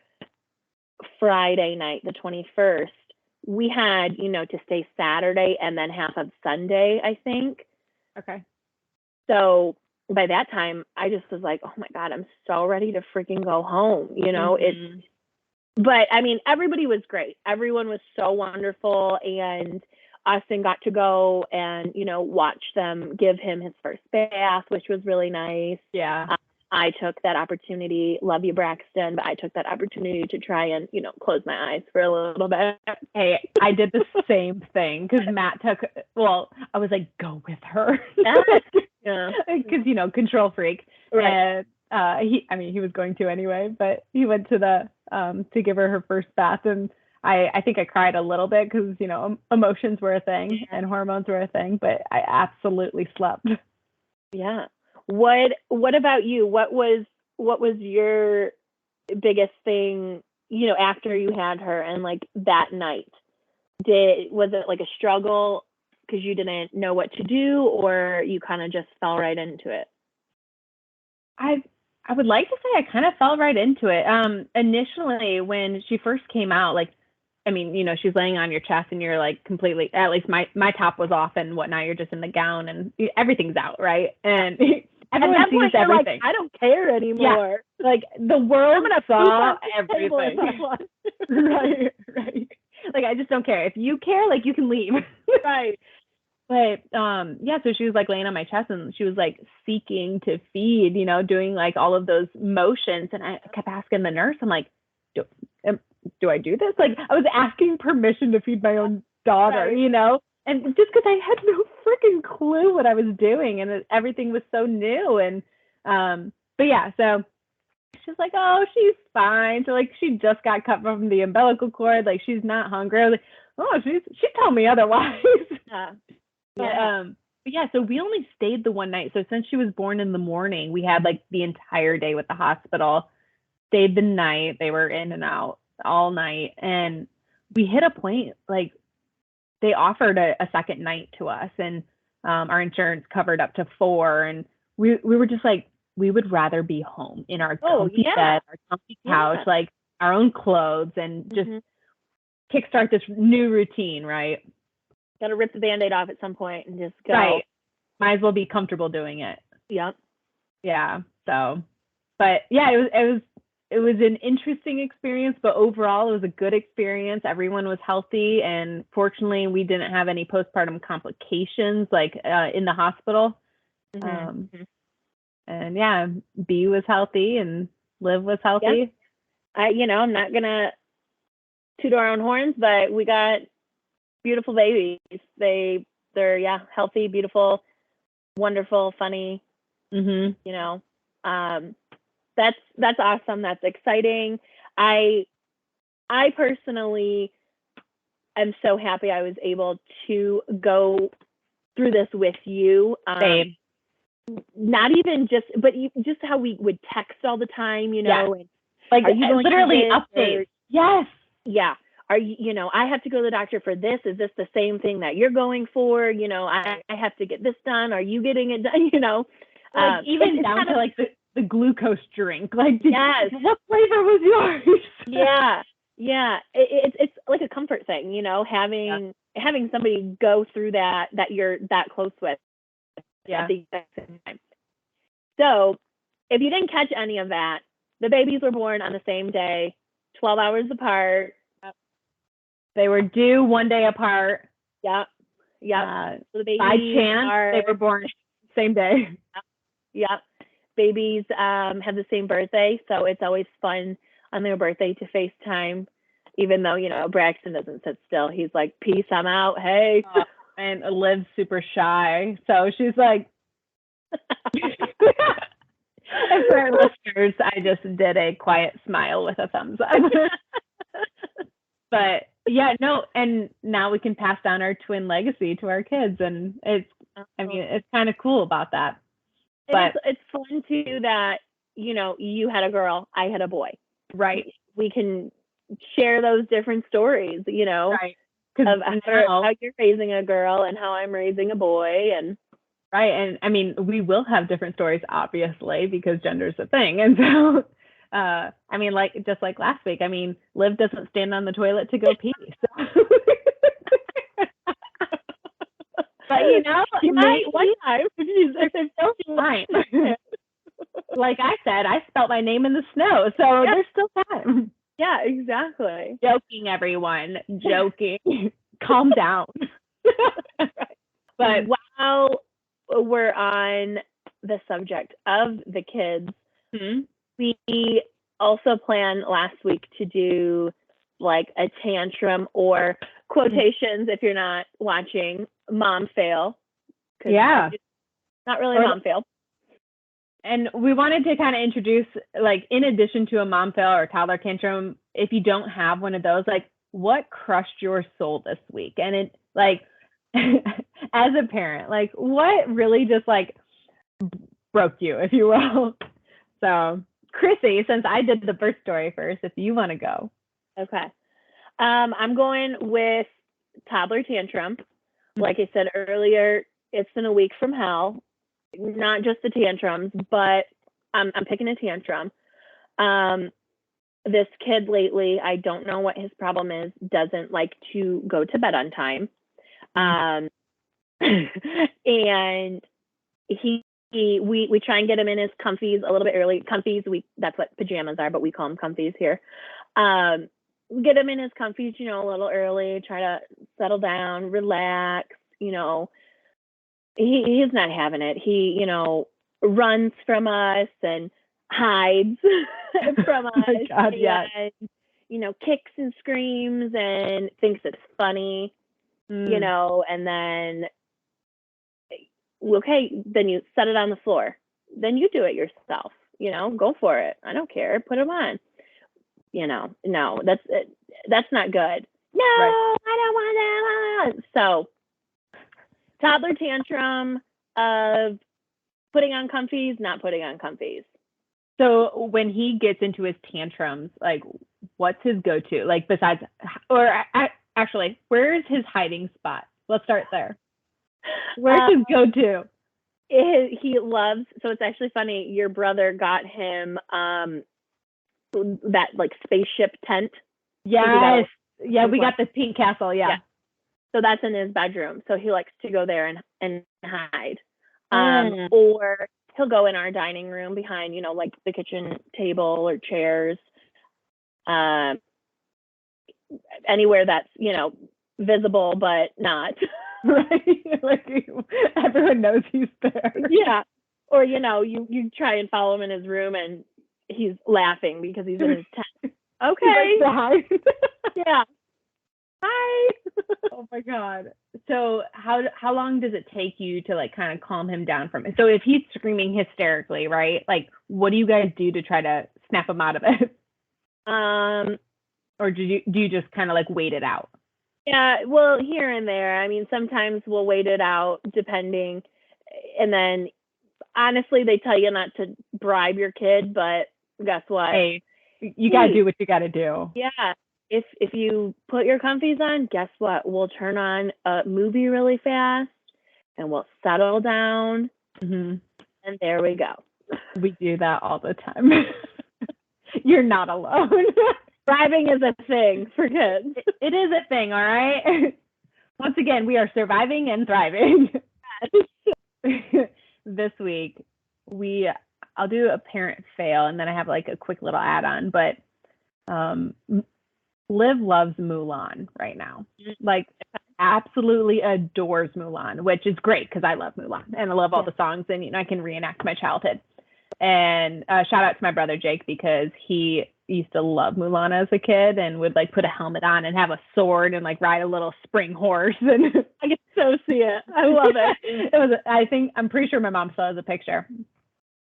Friday night, the 21st, we had, to stay Saturday and then half of Sunday, I think. Okay. So by that time, I just was like, oh my God, I'm so ready to freaking go home. But I mean, everybody was great. Everyone was so wonderful. And Austin got to go and, watch them give him his first bath, which was really nice. Yeah. I took that opportunity, love you, Braxton, but I took that opportunity to try and, close my eyes for a little bit. Hey, I did the same thing because Matt I was like, go with her. Yeah. Because, control freak. Right. And he was going to anyway, but he went to to give her first bath, and I think I cried a little bit because, emotions were a thing and hormones were a thing, but I absolutely slept. Yeah. What about you? What was your biggest thing, after you had her and like that night? Was it like a struggle because you didn't know what to do, or you kind of just fell right into it? I would like to say I kind of fell right into it. Initially when she first came out, like, I mean, she's laying on your chest and you're like completely, at least my top was off and whatnot. You're just in the gown and everything's out, right? And everyone sees everything. Like, I don't care anymore. Yeah. Like the world saw everything. Right. Like, I just don't care. If you care, like, you can leave. Right. But so she was like laying on my chest and she was like seeking to feed, doing like all of those motions. And I kept asking the nurse, I'm like, do I do this? Like, I was asking permission to feed my own daughter, right. And just because I had no freaking clue what I was doing and everything was so new. And so she's like, oh, she's fine. So like she just got cut from the umbilical cord, like she's not hungry. I was like, oh, she told me otherwise. So we only stayed the one night. So since she was born in the morning, we had like the entire day with the hospital, stayed the night. They were in and out all night. And we hit a point, like they offered a second night to us, and our insurance covered up to 4. And we were just like, we would rather be home in our comfy bed, our comfy couch. Like, our own clothes and just kickstart this new routine, right? Got to rip the Band-Aid off at some point and just go. Right. Might as well be comfortable doing it. Yep. Yeah. So, but yeah, it was an interesting experience, but overall it was a good experience. Everyone was healthy, and fortunately we didn't have any postpartum complications like in the hospital. And yeah, B was healthy and Liv was healthy. Yep. I'm not gonna toot our own horns, but we got beautiful babies. They're healthy, beautiful, wonderful, funny. That's awesome. That's exciting. I personally am so happy I was able to go through this with you. Same. Not even just how we would text all the time, and like literally updates. Yes. Yeah. Are you, I have to go to the doctor for this. Is this the same thing that you're going for? I have to get this done. Are you getting it done? Like even down to like the glucose drink. Like, yes. What flavor was yours? Yeah. Yeah. It's like a comfort thing, having somebody go through that you're that close with. Yeah. At the exact same time. So if you didn't catch any of that, the babies were born on the same day, 12 hours apart. They were due one day apart. Yep. So the babies by chance, they were born same day. Yep. Babies have the same birthday, so it's always fun on their birthday to FaceTime, even though, Braxton doesn't sit still. He's like, peace, I'm out. Hey. And Liv's super shy, so she's like, and for our listeners, I just did a quiet smile with a thumbs up. But yeah, no, and now we can pass down our twin legacy to our kids, and it's kind of cool about that. But it's fun too that you had a girl, I had a boy. Right. We can share those different stories, right. Of how you're raising a girl and how I'm raising a boy, and right. And I mean, we will have different stories, obviously, because gender's a thing. And so, just like last week, Liv doesn't stand on the toilet to go pee. So. But one time, there's still time. Like I said, I spelled my name in the snow, so there's still time. Yeah, exactly. Joking, everyone. Joking. Calm down. But while we're on the subject of the kids, we also planned last week to do like a tantrum or quotations if you're not watching mom fail. Yeah. Not really a mom fail. And we wanted to kind of introduce, like, in addition to a mom fail or a toddler tantrum, if you don't have one of those, like, what crushed your soul this week? And it, like, as a parent, like, what really just, like, broke you, if you will? So, Chrissy, since I did the birth story first, if you want to go. Okay. I'm going with toddler tantrum. Like I said earlier, it's been a week from hell. Not just the tantrums, but I'm picking a tantrum. This kid lately, I don't know what his problem is, doesn't like to go to bed on time. And we try and get him in his comfies a little bit early. Comfies, that's what pajamas are, but we call them comfies here. Get him in his comfies, a little early, try to settle down, relax, He's not having it. He, runs from us and hides from us. Oh God, yeah. And, kicks and screams and thinks it's funny, and then, okay, then you set it on the floor. Then you do it yourself, go for it. I don't care. Put them on. No, that's not good. No, right. I don't want that. So, toddler tantrum of putting on comfies, not putting on comfies. So when he gets into his tantrums, like, what's his go-to? Like, besides, or actually, where's his hiding spot? Let's start there. Where's his go-to? He loves, so it's actually funny, your brother got him that like spaceship tent. Yes. Yeah, we got the pink castle. Yeah. So that's in his bedroom. So he likes to go there and hide. Or he'll go in our dining room behind, you know, like the kitchen table or chairs. Anywhere that's, you know, visible but not. Right. Like everyone knows he's there. Yeah. Or, you know, you try and follow him in his room and he's laughing because he's in his tent. Okay. Yeah. Hi. Oh my God. So how long does it take you to like kind of calm him down from it? So if he's screaming hysterically, right? Like, what do you guys do to try to snap him out of it? Or do you just kind of like wait it out? Yeah, well, here and there. I mean, sometimes we'll wait it out depending. And then honestly, they tell you not to bribe your kid, but guess what? Hey, you got to do what you got to do. Yeah. If you put your comfies on, guess what? We'll turn on a movie really fast and we'll settle down. Mm-hmm. And there we go. We do that all the time. You're not alone. Bribing is a thing for kids. It is a thing, all right? Once again, we are surviving and thriving. This week, I'll do a parent fail, and then I have like a quick little add-on, but Liv loves Mulan right now. Like, absolutely adores Mulan, which is great because I love Mulan and I love all the songs, and you know I can reenact my childhood. And shout out to my brother Jake because he used to love Mulan as a kid and would like put a helmet on and have a sword and like ride a little spring horse. And I can so see it. I love it. I'm pretty sure my mom still has a picture,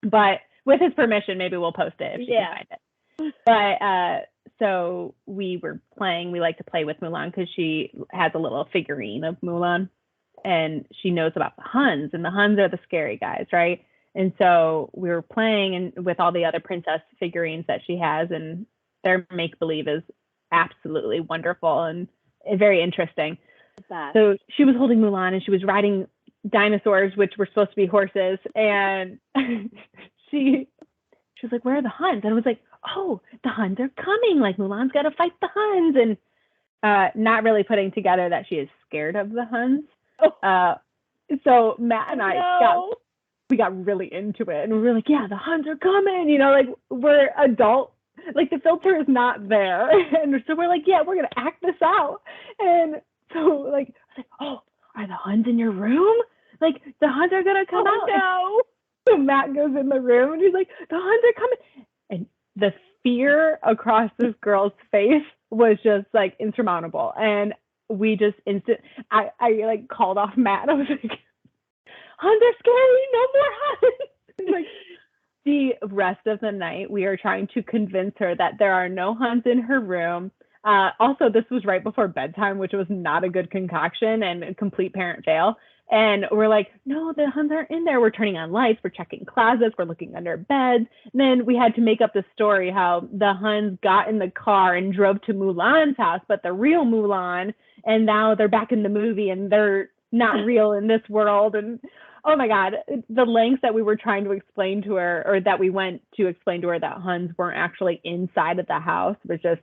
but with his permission, maybe we'll post it if she can find it. But so we were playing. We like to play with Mulan because she has a little figurine of Mulan, and she knows about the Huns, and the Huns are the scary guys, right? And so we were playing and with all the other princess figurines that she has, and their make-believe is absolutely wonderful and very interesting. So she was holding Mulan and she was riding dinosaurs, which were supposed to be horses. And she was like, where are the Huns? And I was like, oh, the Huns are coming. Like Mulan's got to fight the Huns. And not really putting together that she is scared of the Huns. So Matt and I got really into it, and we were like, yeah, the Huns are coming, you know, like we're adult, like the filter is not there. And so we're like, yeah, we're going to act this out. And so like, I was like, oh, are the Huns in your room? Like the Huns are going to come out. No. So Matt goes in the room and he's like, the Huns are coming. And the fear across this girl's face was just like insurmountable. And we just I like called off Matt. I was like, Huns are scary, no more Huns. Like the rest of the night, we are trying to convince her that there are no Huns in her room. Also, this was right before bedtime, which was not a good concoction and a complete parent fail. And we're like, no, the Huns aren't in there. We're turning on lights. We're checking closets. We're looking under beds. And then we had to make up the story how the Huns got in the car and drove to Mulan's house, but the real Mulan, and now they're back in the movie and they're not real in this world. And oh my God, the lengths that we were trying to explain to her, or that we went to explain to her that Huns weren't actually inside of the house, was just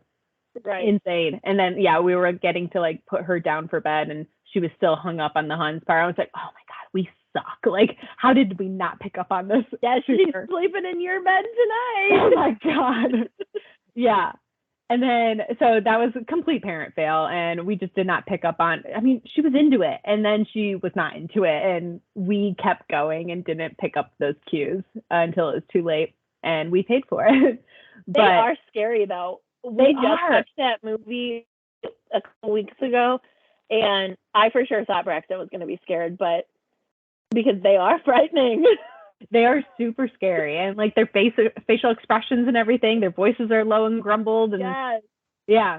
insane. And then, yeah, we were getting to like put her down for bed and she was still hung up on the Huns part. I was like, oh my God, we suck. Like, how did we not pick up on this? Yeah, she's sleeping in your bed tonight. Oh my God. Yeah. And then, so that was a complete parent fail, and we just did not pick up on, I mean, she was into it, and then she was not into it, and we kept going and didn't pick up those cues until it was too late, and we paid for it. They are scary, though. We just watched that movie a couple weeks ago, and I for sure thought Braxton was going to be scared, but because they are frightening. They are super scary, and like their facial expressions and everything, their voices are low and grumbled, and yeah.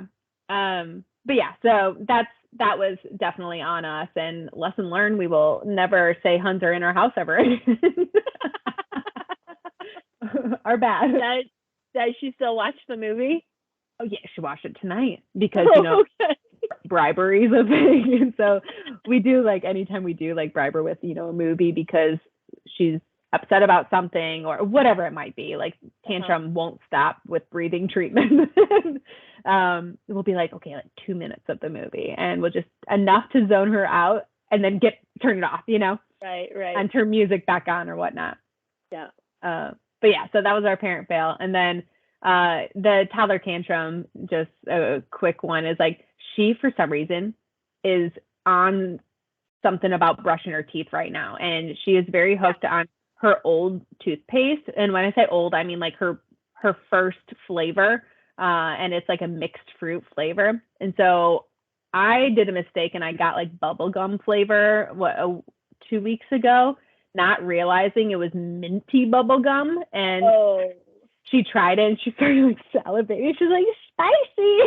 But yeah, so that was definitely on us, and lesson learned: we will never say Huns are in our house ever again. Our bad. Does she still watch the movie? Oh yeah, she watched it tonight because you know bribery is a thing, and so we do like anytime we do like bribe her with a movie because she's upset about something or whatever it might be, like tantrum won't stop with breathing treatment. We'll be like, okay, like 2 minutes of the movie, and we'll just enough to zone her out and then turn it off, Right. and turn music back on or whatnot. Yeah. But yeah, so that was our parent fail. And then the toddler tantrum, just a quick one, is like she, for some reason, is on something about brushing her teeth right now. And she is very hooked on her old toothpaste. And when I say old, I mean like her first flavor. And it's like a mixed fruit flavor. And so I did a mistake and I got like bubblegum flavor 2 weeks ago, not realizing it was minty bubblegum. And she tried it and she started like salivating. She's like, spicy.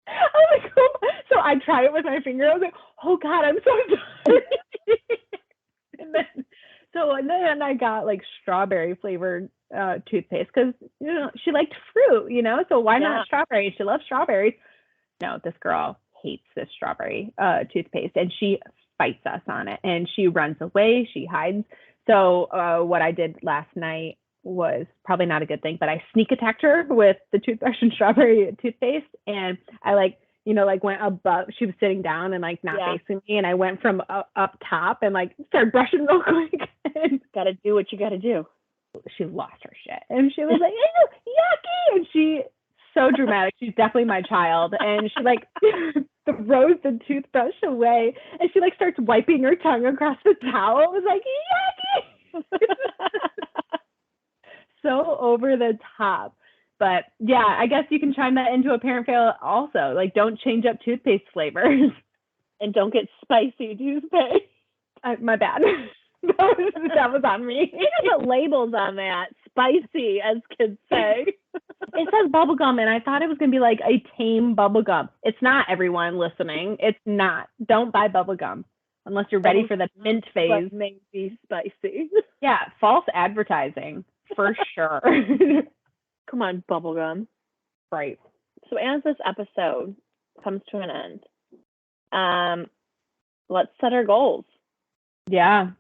I was like, oh. So I tried it with my finger. I was like, oh God, I'm so sorry. and then I got like strawberry flavored toothpaste because she liked fruit, so why not strawberry? She loves strawberries. No, this girl hates this strawberry toothpaste, and she fights us on it, and she runs away, she hides. So what I did last night was probably not a good thing, but I sneak attacked her with the toothbrush and strawberry toothpaste, and I went above. She was sitting down and like not facing me, and I went from up top and like started brushing real quick. Gotta do what you gotta do. She lost her shit, and she was like, ew, yucky, and she so dramatic. She's definitely my child, and she like throws the toothbrush away, and she like starts wiping her tongue across the towel. It was like yucky. So over the top. But yeah, I guess you can chime that into a parent fail also. Like, don't change up toothpaste flavors. And don't get spicy toothpaste. My bad. That was on me. You can put labels on that. Spicy, as kids say. It says bubblegum, and I thought it was going to be like a tame bubblegum. It's not, everyone listening. It's not. Don't buy bubblegum unless you're ready for the mint phase. But maybe spicy. Yeah, false advertising for sure. Come on, bubblegum. Right. So as this episode comes to an end, let's set our goals. Yeah.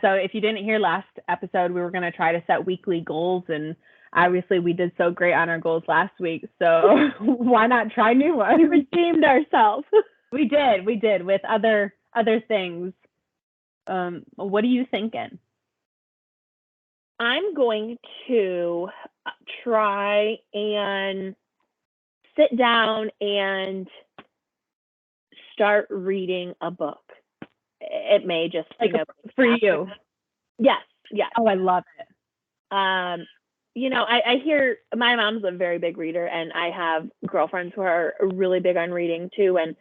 So if you didn't hear last episode, we were going to try to set weekly goals, and obviously we did so great on our goals last week. So why not try new ones? We redeemed ourselves. We did with other things. What are you thinking? I'm going to try and sit down and start reading a book. It may just like for you. Yes. Oh, I love it. I hear my mom's a very big reader, and I have girlfriends who are really big on reading too. And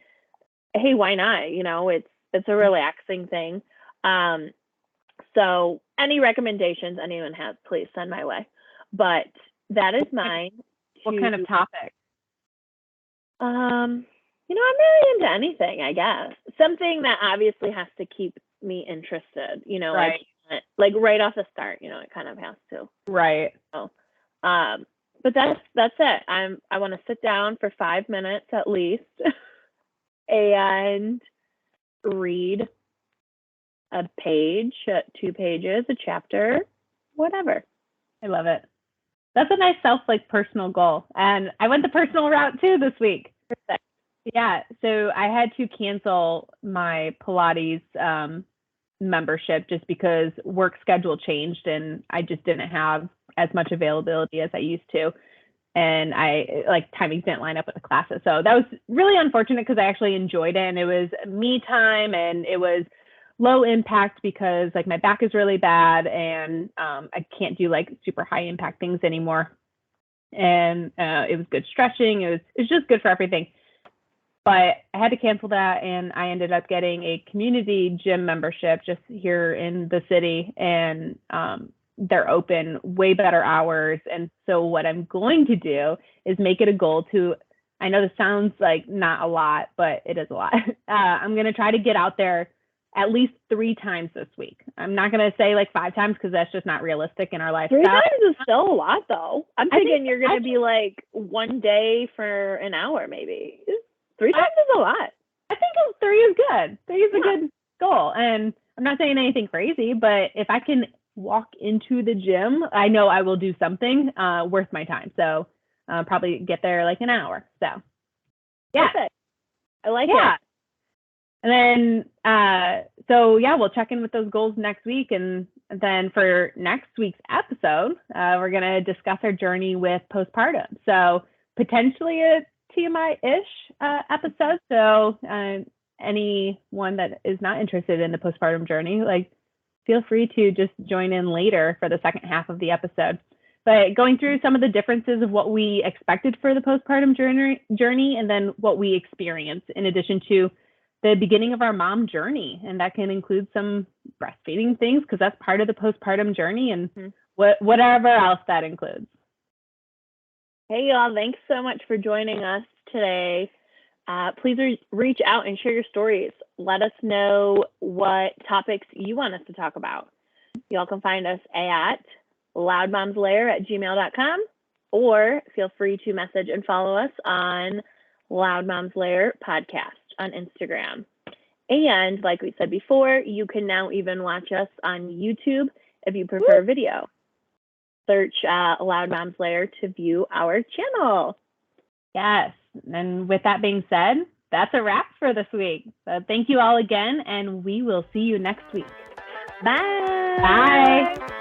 hey, why not? It's a relaxing thing. So any recommendations anyone has, please send my way. But that is mine. What kind of topic? I'm really into anything, I guess. Something that obviously has to keep me interested, right. like right off the start, it kind of has to. Right. So, but that's it. I want to sit down for 5 minutes at least and read a page, 2 pages, a chapter, whatever. I love it. That's a nice personal goal. And I went the personal route too this week. Perfect. Yeah. So I had to cancel my Pilates membership just because work schedule changed and I just didn't have as much availability as I used to. And timings didn't line up with the classes. So that was really unfortunate because I actually enjoyed it, and it was me time, and it was low impact because my back is really bad, and I can't do super high impact things anymore. And it was good stretching. It was just good for everything. But I had to cancel that, and I ended up getting a community gym membership just here in the city, and they're open way better hours. And so what I'm going to do is make it a goal to, I know this sounds like not a lot, but it is a lot. I'm going to try to get out there at least 3 times this week. I'm not going to say 5 times because that's just not realistic in our lifestyle. 3 times is still a lot though. I'm thinking you're going to be one day for an hour maybe. 3 times is a lot. I think 3 is good. 3 is a good goal. And I'm not saying anything crazy, but if I can walk into the gym, I know I will do something worth my time. So probably get there like an hour. So yeah. Perfect. I like it. And then, we'll check in with those goals next week. And then for next week's episode, we're going to discuss our journey with postpartum. So potentially a TMI-ish episode. So anyone that is not interested in the postpartum journey, like, feel free to just join in later for the second half of the episode. But going through some of the differences of what we expected for the postpartum journey and then what we experienced in addition to the beginning of our mom journey. And that can include some breastfeeding things because that's part of the postpartum journey and whatever else that includes. Hey, y'all. Thanks so much for joining us today. Please reach out and share your stories. Let us know what topics you want us to talk about. Y'all can find us at loudmomslair@gmail.com, or feel free to message and follow us on Loud Moms Lair podcast on Instagram. And like we said before, you can now even watch us on YouTube if you prefer video. Search Loud Moms Lair to view our channel. Yes. And with that being said, that's a wrap for this week. So thank you all again, and we will see you next week. Bye. Bye.